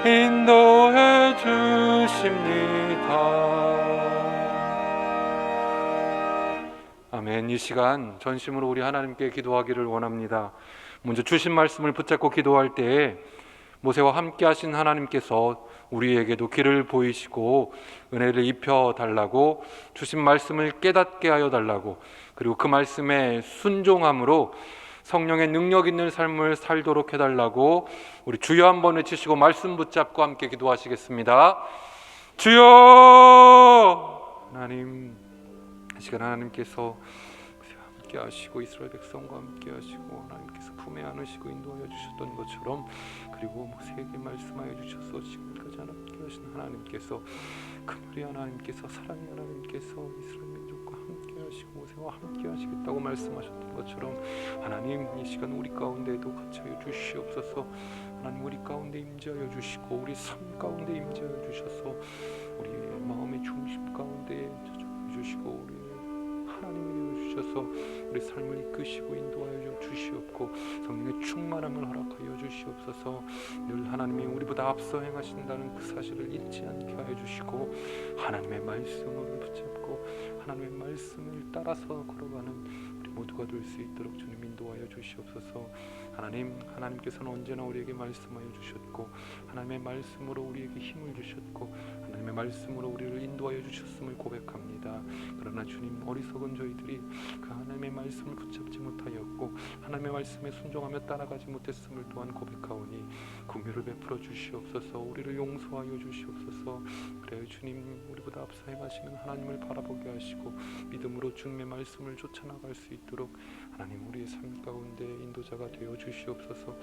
인도해 주십니다. 아멘. 이 시간 전심으로 우리 하나님께 기도하기를 원합니다. 먼저 주신 말씀을 붙잡고 기도할 때에 모세와 함께 하신 하나님께서 우리에게도 길을 보이시고 은혜를 입혀 달라고 주신 말씀을 깨닫게 하여 달라고 그리고 그 말씀에 순종함으로 성령의 능력 있는 삶을 살도록 해달라고 우리 주여 한번 외치시고 말씀 붙잡고 함께 기도하시겠습니다. 주여! 하나님, 이 시간 하나님께서 함께 하시고 이스라엘 백성과 함께 하시고 하나님께서 품에 안으시고 인도하여 주셨던 것처럼 그리고 모세에게 말씀하여 주셔서 지금까지 함께 하신 하나님께서 그물의 하나님께서 사랑의 하나님께서 이스라엘 민족과 함께 하시고 모세와 함께 하시겠다고 말씀하셨던 것처럼 하나님 이 시간 우리 가운데에도 같이 하여 주시옵소서. 하나님 우리 가운데 임재하여 주시고 우리 삶 가운데 임재하여 주셔서 우리의 마음의 중심 가운데 찾아와 주시고 우리는 하나님이 되어 주셔서 우리 삶을 이끄시고 인도하여 주시옵고 성령의 충만함을 허락하여 주시옵소서. 늘 하나님이 우리보다 앞서 행하신다는 그 사실을 잊지 않게 하여 주시고 하나님의 말씀을 붙잡고 하나님의 말씀을 따라서 걸어가는 우리 모두가 될 수 있도록 주님 인도하여 주시옵소서. 하나님께서는 언제나 우리에게 말씀하여 주셨고 하나님의 말씀으로 우리에게 힘을 주셨고 하나님의 말씀으로 우리를 인도하여 주셨음을 고백합니다. 그러나 주님 어리석은 저희들이 그 하나님의 말씀을 붙잡지 못하였고 하나님의 말씀에 순종하며 따라가지 못했음을 또한 고백하오니 긍휼을 베풀어 주시옵소서. 우리를 용서하여 주시옵소서. 그래요 주님 우리보다 앞서 행하시는 하나님을 바라보게 하시고 믿음으로 주님의 말씀을 쫓아나갈 수 있도록 하나님 우리의 삶 가운데 인도자가 되어 주시옵소서.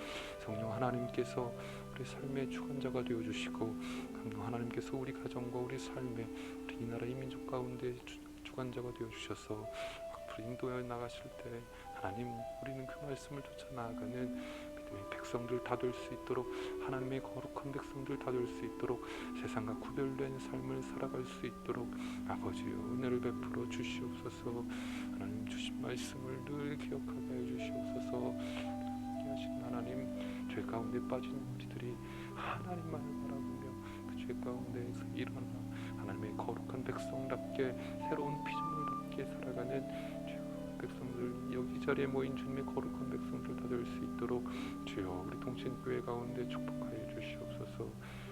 성령 하나님께서 우리 삶의 주관자가 되어 주시고 강령 하나님께서 우리 가정과 우리 삶에 우리 이 나라 이 민족 가운데 주관자가 되어 주셔서 앞으로 인도해 나가실 때 하나님 우리는 그 말씀을 쫓아 나아가는 믿음의 백성들 다 될 수 있도록 하나님의 거룩한 백성들 다 될 수 있도록 세상과 구별된 삶을 살아갈 수 있도록 아버지여 은혜를 베풀어 주시옵소서. 하나님 주신 말씀을 늘 기억하게 해 주시옵소서. 하신 하나님 죄 가운데 빠진 우리들이 하나님만을 바라보며 그 죄 가운데에서 일어나 하나님의 거룩한 백성답게 새로운 피조물답게 살아가는 백성들 여기 자리에 모인 주님의 거룩한 백성들 다 될 수 있도록 주여 우리 동신교회 가운데 축복하여 주시옵소서.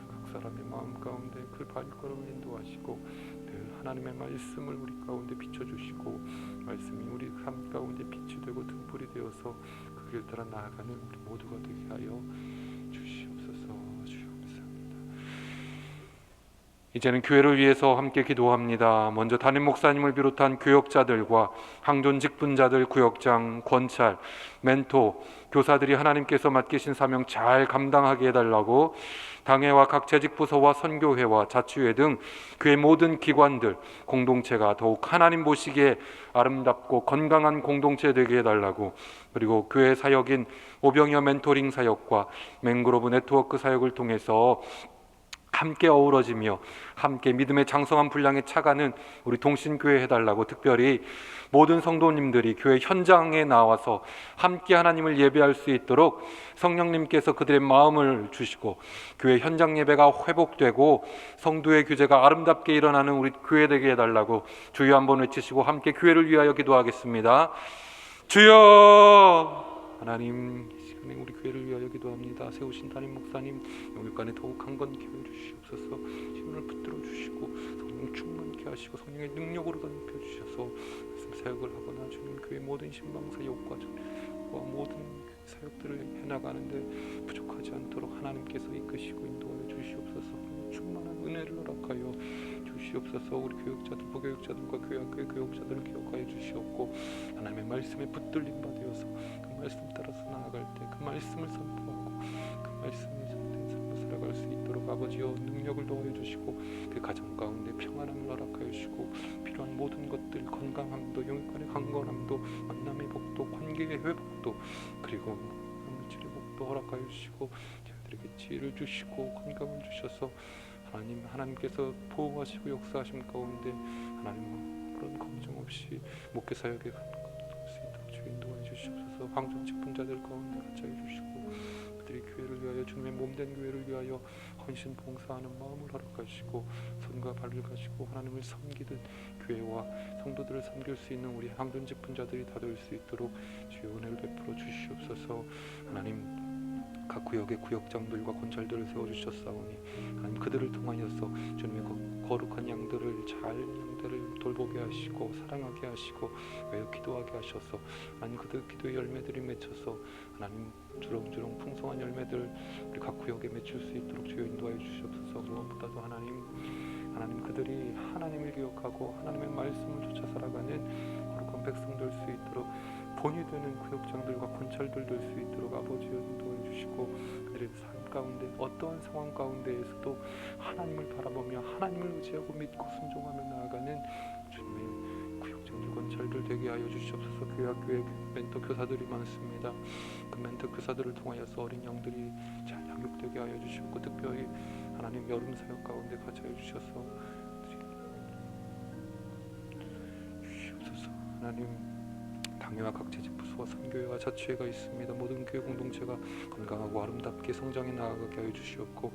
각 사람의 마음 가운데 그 발걸음을 인도하시고 늘 하나님의 말씀을 우리 가운데 비춰주시고 말씀이 우리 삶 가운데 빛이 되고 등불이 되어서 그 길 따라 나아가는 우리 모두가 되게 하여 주시옵소서. 주여 감사합니다. 이제는 교회를 위해서 함께 기도합니다. 먼저 담임 목사님을 비롯한 교역자들과 항존 직분자들, 구역장, 권찰, 멘토, 교사들이 하나님께서 맡기신 사명 잘 감당하게 해달라고 당회와 각 재직부서와 선교회와 자치회 등 교회 모든 기관들, 공동체가 더욱 하나님 보시기에 아름답고 건강한 공동체 되게 해달라고, 그리고 교회 사역인 오병이어 멘토링 사역과 맹그로브 네트워크 사역을 통해서 함께 어우러지며 함께 믿음의 장성한 분량에 차가는 우리 동신교회 해달라고, 특별히 모든 성도님들이 교회 현장에 나와서 함께 하나님을 예배할 수 있도록 성령님께서 그들의 마음을 주시고 교회 현장 예배가 회복되고 성도의 규제가 아름답게 일어나는 우리 교회 되게 해달라고 주여 한번 외치시고 함께 교회를 위하여 기도하겠습니다. 주여! 하나님, 이 시간에 우리 교회를 위하여 기도합니다. 세우신 담임 목사님 영육간에 더욱 강건케 하여 주시옵소서. 힘을 붙들어 주시고 성령 충만케 하시고 성령의 능력으로 덮여 주셔서 말씀 사역을 하거나 주님 교회 모든 신방사역과 모든 사역들을 해나가는데 부족하지 않도록 하나님께서 이끄시고 인도하여 주시옵소서. 충만한 은혜를 허락하여 주시옵소서. 우리 교육자들, 부교육자들과 교회학교의 교육자들을 기억하여 주시옵고 하나님의 말씀에 붙들림 받으어서 그 말씀 따라서 나아갈 때 그 말씀을 선포하고 그 말씀에 참된 삶을 살아갈 수 있도록 아버지여 능력을 더하여 주시고 그 가정 가운데 평안함을 허락하여 주시고 필요한 모든 것들, 건강함도, 영육간의 강건함도, 만남의 복도, 관계의 회복도, 그리고 물질의 복도 허락하여 주시고 저희들에게 지혜를 주시고 건강을 주셔서 하나님께서 보호하시고 역사하심 가운데 하나님 그런 걱정 없이 목회 사역에 갈 수 있도록 주여 인도해 주시옵소서. 황존 직분자들 가운데 같이 해주시고 그들이 교회를 위하여 주님의 몸된 교회를 위하여 헌신 봉사하는 마음을 허락하시고 손과 발을 가지고 하나님을 섬기듯 교회와 성도들을 섬길 수 있는 우리 황존 직분자들이 다 될 수 있도록 주여 은혜를 베풀어 주시옵소서. 하나님 각 구역의 구역장들과 권찰들을 세워주셨사오니 하나님 그들을 통하여서 주님의 거룩한 양들을 돌보게 하시고 사랑하게 하시고 외어 기도하게 하셔서 하나님 그들 기도의 열매들이 맺혀서 하나님 주렁주렁 풍성한 열매들 우리 각 구역에 맺힐 수 있도록 주여 인도하여 주시옵소서. 무엇보다도 하나님 그들이 하나님을 기억하고 하나님의 말씀을 쫓아 살아가는 거룩한 거룩한 백성 될 수 있도록 본이 되는 구역장들과 권찰들 될 수 있도록 아버지여 인도해 주시고 그들의 삶 가운데 어떠한 상황 가운데에서도 하나님을 바라보며 하나님을 의지하고 믿고 순종하며 나아가는 주님의 구역장들 권찰들 되게 하여 주시옵소서. 교회 학교에 멘토 교사들이 많습니다. 그 멘토 교사들을 통하여서 어린 양들이 잘 양육되게 하여 주시고 특별히 하나님 여름 사역 가운데 같이 하여 주셔서 주시옵소서. 하나님 당회와 각 재직부서와 선교회와 자치회가 있습니다. 모든 교회 공동체가 건강하고 아름답게 성장해 나아가게 하여 주시옵고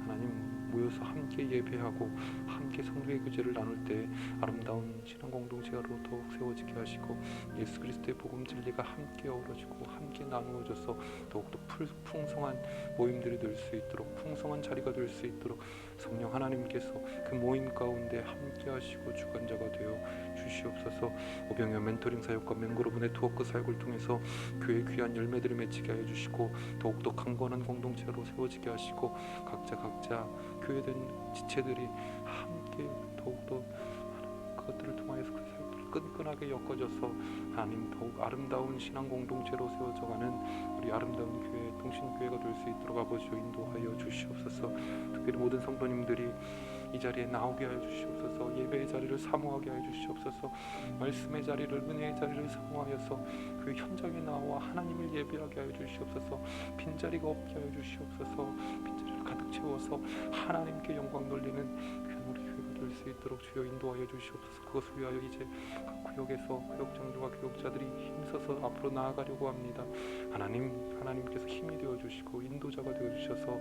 하나님 모여서 함께 예배하고 함께 성도의 교제를 나눌 때 아름다운 신앙 공동체로 더욱 세워지게 하시고 예수 그리스도의 복음 진리가 함께 어우러지고 함께 나누어져서 더욱더 풍성한 모임들이 될 수 있도록 풍성한 자리가 될 수 있도록 성령 하나님께서 그 모임 가운데 함께 하시고 주관자가 되어 주시옵소서. 오병이어 멘토링 사역과 맹그로브 네트워크 사역을 통해서 교회 귀한 열매들을 맺히게 하여 주시고 더욱더 강건한 공동체로 세워지게 하시고 각자 교회된 지체들이 함께 더욱더 그것들을 통하여서 그 사역들을 끈끈하게 엮어져서 하나님 더욱 아름다운 신앙 공동체로 세워져가는 우리 아름다운 교회 통신교회가 될 수 있도록 아버지여 인도하여 주시옵소서. 특별히 모든 성도님들이 이 자리에 나오게 하여 주시옵소서. 예배의 자리를 사모하게 하여 주시옵소서. 말씀의 자리를 은혜의 자리를 사모하여서 그 현장에 나와 하나님을 예배하게 하여 주시옵소서. 빈자리가 없게 하여 주시옵소서. 빈자리를 가득 채워서 하나님께 영광 돌리는 귀한 우리 교회가 될 수 있도록 주여 인도하여 주시옵소서. 그것을 위하여 이제 각 구역에서 구역장들과 교역자들이 힘써서 앞으로 나아가려고 합니다. 하나님께서 힘이 되어 주시고 인도자가 되어 주셔서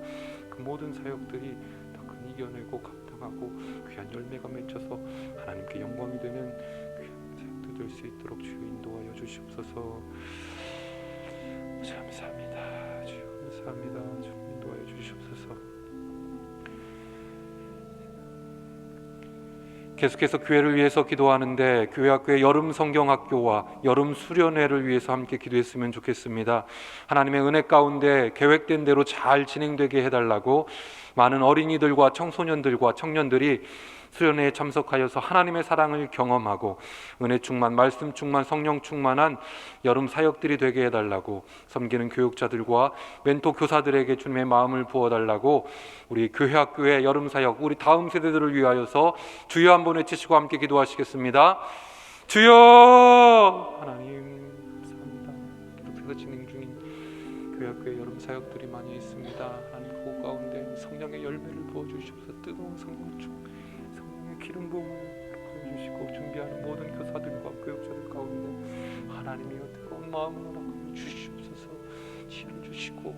그 모든 사역들이 더 큰 이겨내고 감당하고 귀한 열매가 맺혀서 하나님께 영광이 되는 귀한 사역들 될 수 있도록 주여 인도하여 주시옵소서. 감사합니다. 주여 감사합니다. 주여 인도하여 주시옵소서. 계속해서 교회를 위해서 기도하는데 교회 학교의 여름 성경학교와 여름 수련회를 위해서 함께 기도했으면 좋겠습니다. 하나님의 은혜 가운데 계획된 대로 잘 진행되게 해달라고 많은 어린이들과 청소년들과 청년들이 수련회에 참석하여서 하나님의 사랑을 경험하고 은혜 충만, 말씀 충만, 성령 충만한 여름 사역들이 되게 해달라고 섬기는 교육자들과 멘토 교사들에게 주님의 마음을 부어달라고 우리 교회 학교의 여름 사역, 우리 다음 세대들을 위하여서 주여 한번 외치시고 함께 기도하시겠습니다. 주여! 하나님 감사합니다. 계속해서 진행 중인 교회 학교의 여름 사역들이 많이 있습니다. 하나님 그 가운데 성령의 열매를 부어주시옵소서. 뜨거운 성령의 기름 부음을 보여주시고 준비하는 모든 교사들과 교육자들 가운데 하나님이여 뜨거운 마음을 허락하여 주시옵소서. 지혜를 주시고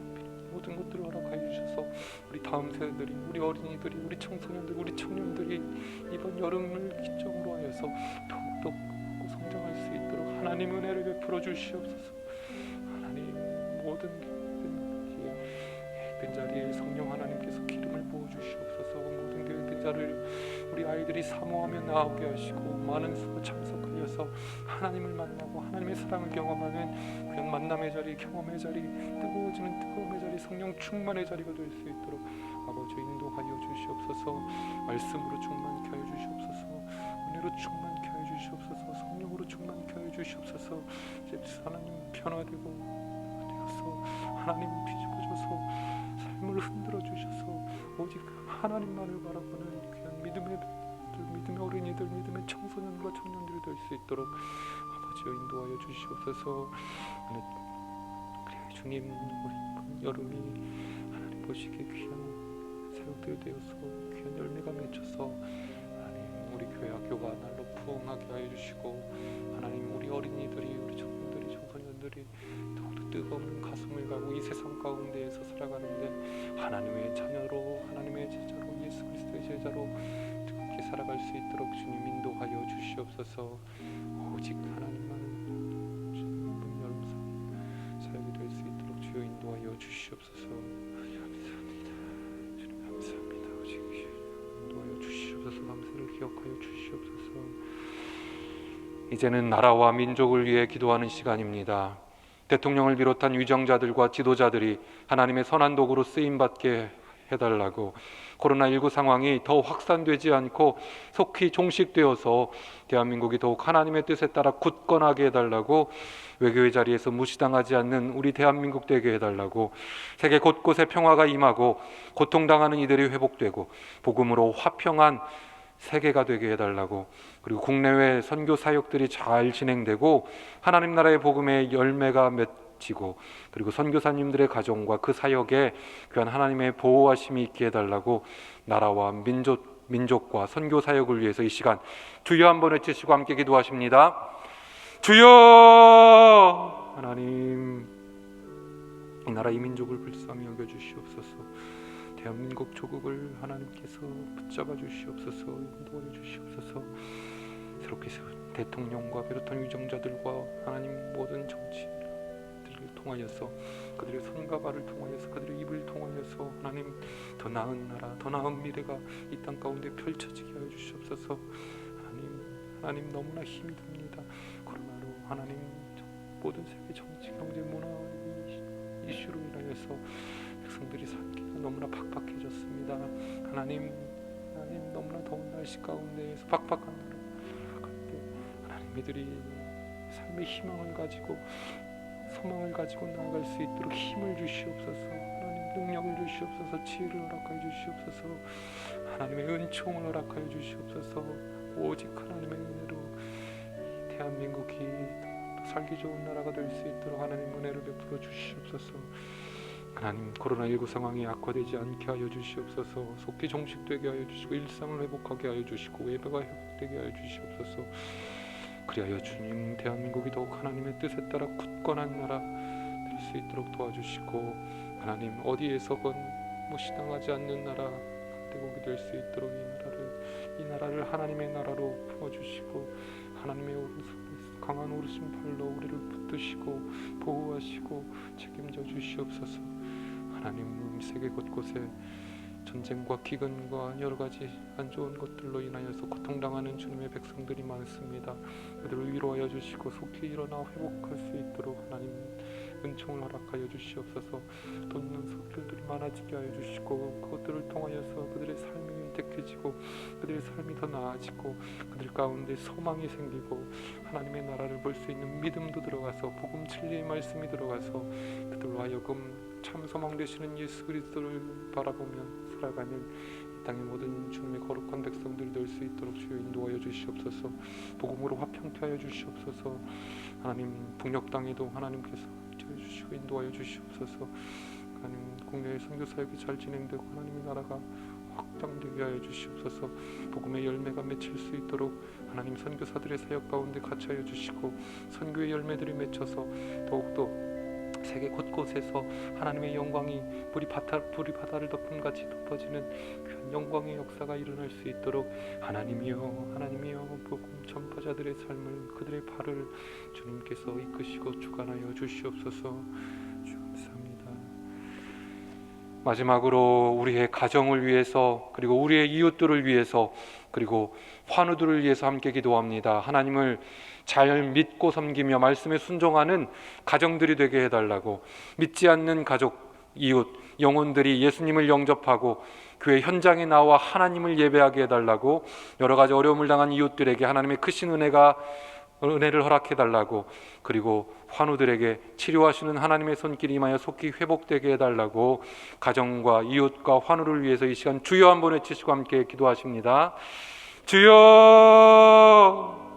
모든 것들을 허락하여 주셔서 우리 다음 세대들이, 우리 어린이들이, 우리 청소년들, 우리 청년들이 이번 여름을 기점으로 하여서 더욱더 성장할 수 있도록 하나님 은혜를 베풀어 주시옵소서. 하나님 모든 계획된 자리에 성령 하나님께서 기름을 부어 주시옵소서. 모든 계획된 자리를 우리 아이들이 사모하며 나오게 하시고 많은 수로 참석하여서 하나님을 만나고 하나님의 사랑을 경험하는 그냥 만남의 자리, 경험의 자리, 뜨거워지는 뜨거움의 자리, 성령 충만의 자리가 될 수 있도록 아버지 인도하여 주시옵소서. 말씀으로 충만케 하여 주시옵소서. 은혜로 충만케 하여 주시옵소서. 성령으로 충만케 하여 주시옵소서. 하나님 변화되고 되어서 하나님 뒤집어져서 삶을 흔들어 주셔서 오직 하나님만을 바라보는 귀한 믿음의 어린이들, 믿음의 청소년과 청년들이 될 수 있도록 아버지여 인도하여 주시옵소서. 그래 주님, 우리 여름이 하나님 보시기에 귀한 사역들이 되어서 귀한 열매가 맺혀서 하나님 우리 교회 학교가 날로 부흥하게 하여 주시고 하나님 우리 어린이들이, 우리 청년들이, 청소년들이 더욱더 뜨거운 가슴을 가고 이 세상 가운데에서 살아가는데 하나님의 자녀로, 하나님의 제자로, 예수 그리스도의 제자로 뜨겁게 살아갈 수 있도록 주님 인도하여 주시옵소서. 오직 하나님만을 주님 여름 사역이 될 수 있도록 주여 인도하여 주시옵소서. 감사합니다. 주님 감사합니다. 오직 인도하여 주시옵소서. 감사를 기억하여 주시옵소서. 이제는 나라와 민족을 위해 기도하는 시간입니다. 대통령을 비롯한 위정자들과 지도자들이 하나님의 선한 도구로 쓰임받게 해달라고 코로나19 상황이 더 확산되지 않고 속히 종식되어서 대한민국이 더욱 하나님의 뜻에 따라 굳건하게 해달라고, 외교의 자리에서 무시당하지 않는 우리 대한민국 되게 해달라고, 세계 곳곳에 평화가 임하고 고통당하는 이들이 회복되고 복음으로 화평한 세계가 되게 해달라고, 그리고 국내외 선교 사역들이 잘 진행되고 하나님 나라의 복음의 열매가 맺히고, 그리고 선교사님들의 가정과 그 사역에 귀한 하나님의 보호하심이 있게 해달라고, 나라와 민족과 선교 사역을 위해서 이 시간 주여 한번 외치시고 함께 기도하십니다. 주여! 하나님, 이 나라 이 민족을 불쌍히 여겨주시옵소서. 대한민국 조국을 하나님께서 붙잡아 주시옵소서. 인도해 주시옵소서. 새롭게 세운 대통령과 비롯한 위정자들과 하나님 모든 정치인들을 통하여서, 그들의 손과 발을 통하여서, 그들의 입을 통하여서 하나님 더 나은 나라, 더 나은 미래가 이 땅 가운데 펼쳐지게 하여 주시옵소서. 하나님 너무나 힘이 듭니다. 코로나로 하나님 모든 세계 정치, 경제, 문화 이슈로 인하여서 백성들이 살기가 너무나 팍팍해졌습니다. 하나님 너무나 더운 날씨 가운데에서 팍팍한 나라 가운데 하나님 이들이 삶의 희망을 가지고 소망을 가지고 나아갈 수 있도록 힘을 주시옵소서. 하나님 능력을 주시옵소서. 지혜를 허락하여 주시옵소서. 하나님의 은총을 허락하여 주시옵소서. 오직 하나님의 은혜로 대한민국이 살기 좋은 나라가 될 수 있도록 하나님 은혜를 베풀어 주시옵소서. 하나님 코로나19 상황이 악화되지 않게 하여 주시옵소서. 속히 종식되게 하여 주시고 일상을 회복하게 하여 주시고 예배가 회복되게 하여 주시옵소서. 그리하여 주님 대한민국이 더욱 하나님의 뜻에 따라 굳건한 나라 될 수 있도록 도와주시고, 하나님 어디에서건 무시당하지 않는 나라 대국이 될 수 있도록 이 나라를 하나님의 나라로 품어주시고, 하나님의 강한 오르신 팔로 우리를 붙드시고 보호하시고 책임져 주시옵소서. 하나님 세계 곳곳에 전쟁과 기근과 여러 가지 안 좋은 것들로 인하여서 고통당하는 주님의 백성들이 많습니다. 그들을 위로하여 주시고 속히 일어나 회복할 수 있도록 하나님 은총을 허락하여 주시옵소서. 돕는 손길들이 많아지게 하여 주시고, 그것들을 통하여서 그들의 삶이 윤택해지고 그들의 삶이 더 나아지고 그들 가운데 소망이 생기고 하나님의 나라를 볼 수 있는 믿음도 들어가서 복음 진리의 말씀이 들어가서 그들로 하여금 참 소망 되시는 예수 그리스도를 바라보며 살아가는 이 땅의 모든 주님의 거룩한 백성들이 될 수 있도록 주여 인도하여 주시옵소서. 복음으로 화평케 하여 주시옵소서. 하나님 북녘 땅에도 하나님께서 주시고 인도하여 주시옵소서. 하나님 국내의 선교 사역이 잘 진행되고 하나님의 나라가 확장되게 하여 주시옵소서. 복음의 열매가 맺힐 수 있도록 하나님 선교사들의 사역 가운데 같이 하여 주시고, 선교의 열매들이 맺혀서 더욱더 세계 곳곳에서 하나님의 영광이 불이 바다를 덮은 같이 덮어지는 그 영광의 역사가 일어날 수 있도록 하나님이여 복음 전파자들의 삶을, 그들의 발을 주님께서 이끄시고 주관하여 주시옵소서. 주 감사합니다. 마지막으로 우리의 가정을 위해서, 그리고 우리의 이웃들을 위해서, 그리고 환우들을 위해서 함께 기도합니다. 하나님을 잘 믿고 섬기며 말씀에 순종하는 가정들이 되게 해달라고, 믿지 않는 가족, 이웃, 영혼들이 예수님을 영접하고 교회 현장에 나와 하나님을 예배하게 해달라고, 여러 가지 어려움을 당한 이웃들에게 하나님의 크신 은혜를 허락해달라고, 그리고 환우들에게 치료하시는 하나님의 손길이 임하여 속히 회복되게 해달라고, 가정과 이웃과 환우를 위해서 이 시간 주여 한번 외치시고 함께 기도하십니다. 주여!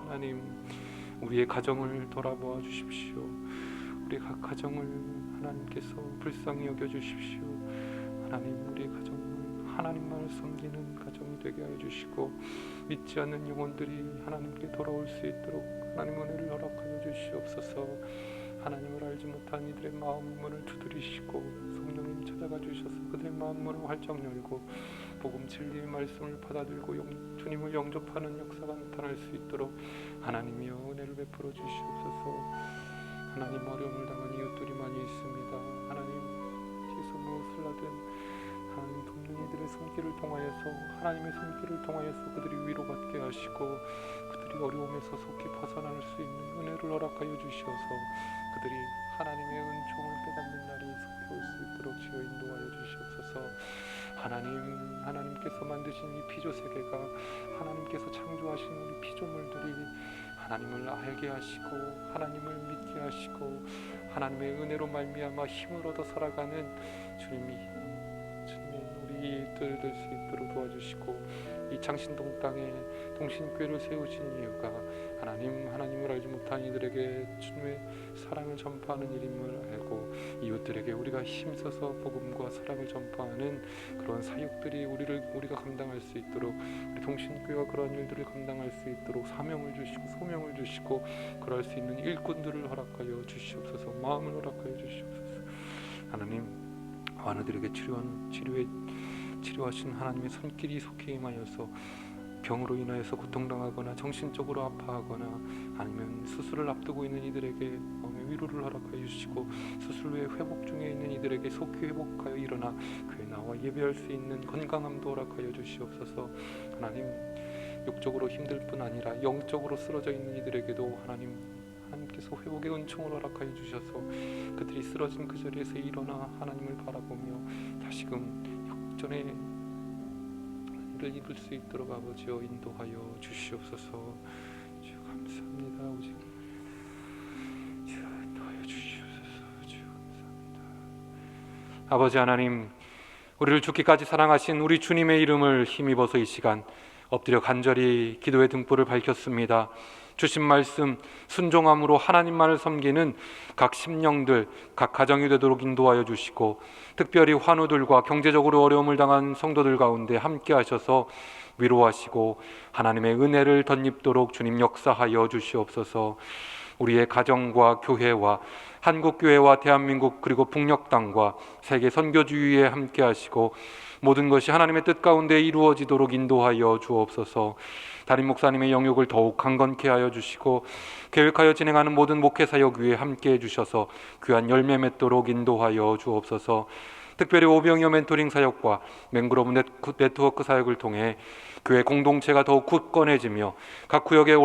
하나님 우리의 가정을 돌아보아 주십시오. 우리 각 가정을 하나님께서 불쌍히 여겨주십시오. 하나님 우리의 가정을 하나님만을 섬기는 가정이 되게 하여 주시고, 믿지 않는 영혼들이 하나님께 돌아올 수 있도록 하나님 은혜를 허락하여 주시옵소서. 하나님을 알지 못한 이들의 마음 문을 두드리시고 성령님 찾아가 주셔서 그들의 마음 문을 활짝 열고 복음 진리의 말씀을 받아들고 주님을 영접하는 역사가 나타날 수 있도록 하나님이여 은혜를 베풀어 주시옵소서. 하나님 어려움을 당한 이웃들이 많이 있습니다. 하나님 뒤에서 무엇을 하든 하나님 돕는 이들의 손길을 통하여서, 하나님의 손길을 통하여서 그들이 위로받게 하시고 그들이 어려움에서 속히 벗어날 수 있는 은혜를 허락하여 주셔서 그들이 하나님의 은총을 깨닫는 날이 속히 올 수 있도록 주여 인도하여 주시옵소서. 하나님께서 만드신 이 피조 세계가, 하나님께서 창조하신 우리 피조물들이 하나님을 알게 하시고 하나님을 믿게 하시고 하나님의 은혜로 말미암아 힘을 얻어 살아가는 주님이 우리들 될 수 있도록 도와주시고, 이 창신동 땅에 동신교회를 세우신 이유가 하나님을 알지 못한 이들에게 주님의 사랑을 전파하는 일임을 알고, 이웃들에게 우리가 힘써서 복음과 사랑을 전파하는 그런 사역들이 우리가 감당할 수 있도록, 우리 동신교회가 그런 일들을 감당할 수 있도록 사명을 주시고 소명을 주시고, 그럴 수 있는 일꾼들을 허락하여 주시옵소서. 마음을 허락하여 주시옵소서. 하나님, 환우들에게 치료하신 하나님의 손길이 속히 임하여서 병으로 인하여서 고통당하거나 정신적으로 아파하거나 아니면 수술을 앞두고 있는 이들에게 마음의 위로를 허락하여 주시고, 수술 후에 회복 중에 있는 이들에게 속히 회복하여 일어나 교회 나와 예배할 수 있는 건강함도 허락하여 주시옵소서. 하나님, 육적으로 힘들 뿐 아니라 영적으로 쓰러져 있는 이들에게도 하나님께서 회복의 은총을 허락하여 주셔서 그들이 쓰러진 그 자리에서 일어나 하나님을 바라보며 다시금 역전의 일을 이룰 수 있도록 아버지여 인도하여 주시옵소서. 주 감사합니다. 오직 주 인도하여 주시옵소서. 주 감사합니다. 아버지 하나님, 우리를 죽기까지 사랑하신 우리 주님의 이름을 힘입어서 이 시간 엎드려 간절히 기도의 등불을 밝혔습니다. 주신 말씀 순종함으로 하나님만을 섬기는 각 심령들, 각 가정이 되도록 인도하여 주시고, 특별히 환우들과 경제적으로 어려움을 당한 성도들 가운데 함께 하셔서 위로하시고 하나님의 은혜를 덧입도록 주님 역사하여 주시옵소서. 우리의 가정과 교회와 한국교회와 대한민국 그리고 북녘 땅과 세계 선교주의에 함께 하시고 모든 것이 하나님의 뜻 가운데 이루어지도록 인도하여 주옵소서. 담임 목사님의 영역을 더욱 강건케 하여 주시고 계획하여 진행하는 모든 목회사역 위에 함께 해주셔서 귀한 열매 맺도록 인도하여 주옵소서. 특별히 오병이어 멘토링 사역과 맹그로브 네트워크 사역을 통해 교회 공동체가 더욱 굳건해지며 각 구역의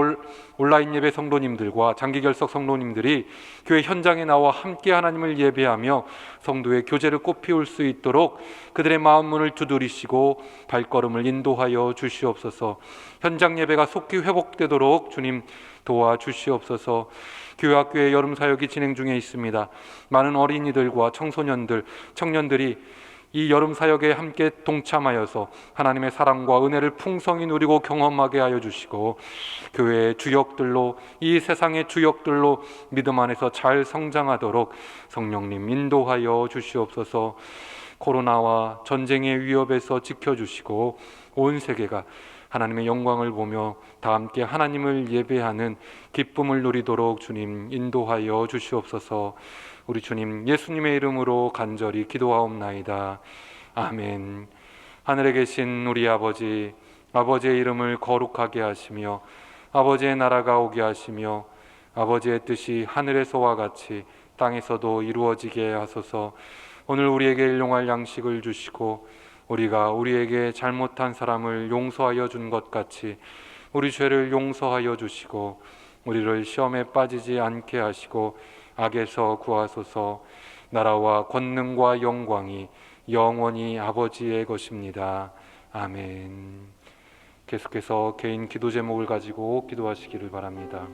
온라인 예배 성도님들과 장기 결석 성도님들이 교회 현장에 나와 함께 하나님을 예배하며 성도의 교제를 꽃피울 수 있도록 그들의 마음문을 두드리시고 발걸음을 인도하여 주시옵소서. 현장 예배가 속히 회복되도록 주님 도와주시옵소서. 교회학교의 여름 사역이 진행 중에 있습니다. 많은 어린이들과 청소년들, 청년들이 이 여름 사역에 함께 동참하여서 하나님의 사랑과 은혜를 풍성히 누리고 경험하게 하여 주시고 교회의 주역들로, 이 세상의 주역들로 믿음 안에서 잘 성장하도록 성령님 인도하여 주시옵소서. 코로나와 전쟁의 위협에서 지켜주시고 온 세계가 하나님의 영광을 보며 다 함께 하나님을 예배하는 기쁨을 누리도록 주님 인도하여 주시옵소서. 우리 주님 예수님의 이름으로 간절히 기도하옵나이다. 아멘. 하늘에 계신 우리 아버지, 아버지의 이름을 거룩하게 하시며 아버지의 나라가 오게 하시며 아버지의 뜻이 하늘에서와 같이 땅에서도 이루어지게 하소서. 오늘 우리에게 일용할 양식을 주시고 우리가 우리에게 잘못한 사람을 용서하여 준 것 같이 우리 죄를 용서하여 주시고 우리를 시험에 빠지지 않게 하시고 악에서 구하소서. 나라와 권능과 영광이 영원히 아버지의 것입니다. 아멘. 계속해서 개인 기도 제목을 가지고 기도하시기를 바랍니다.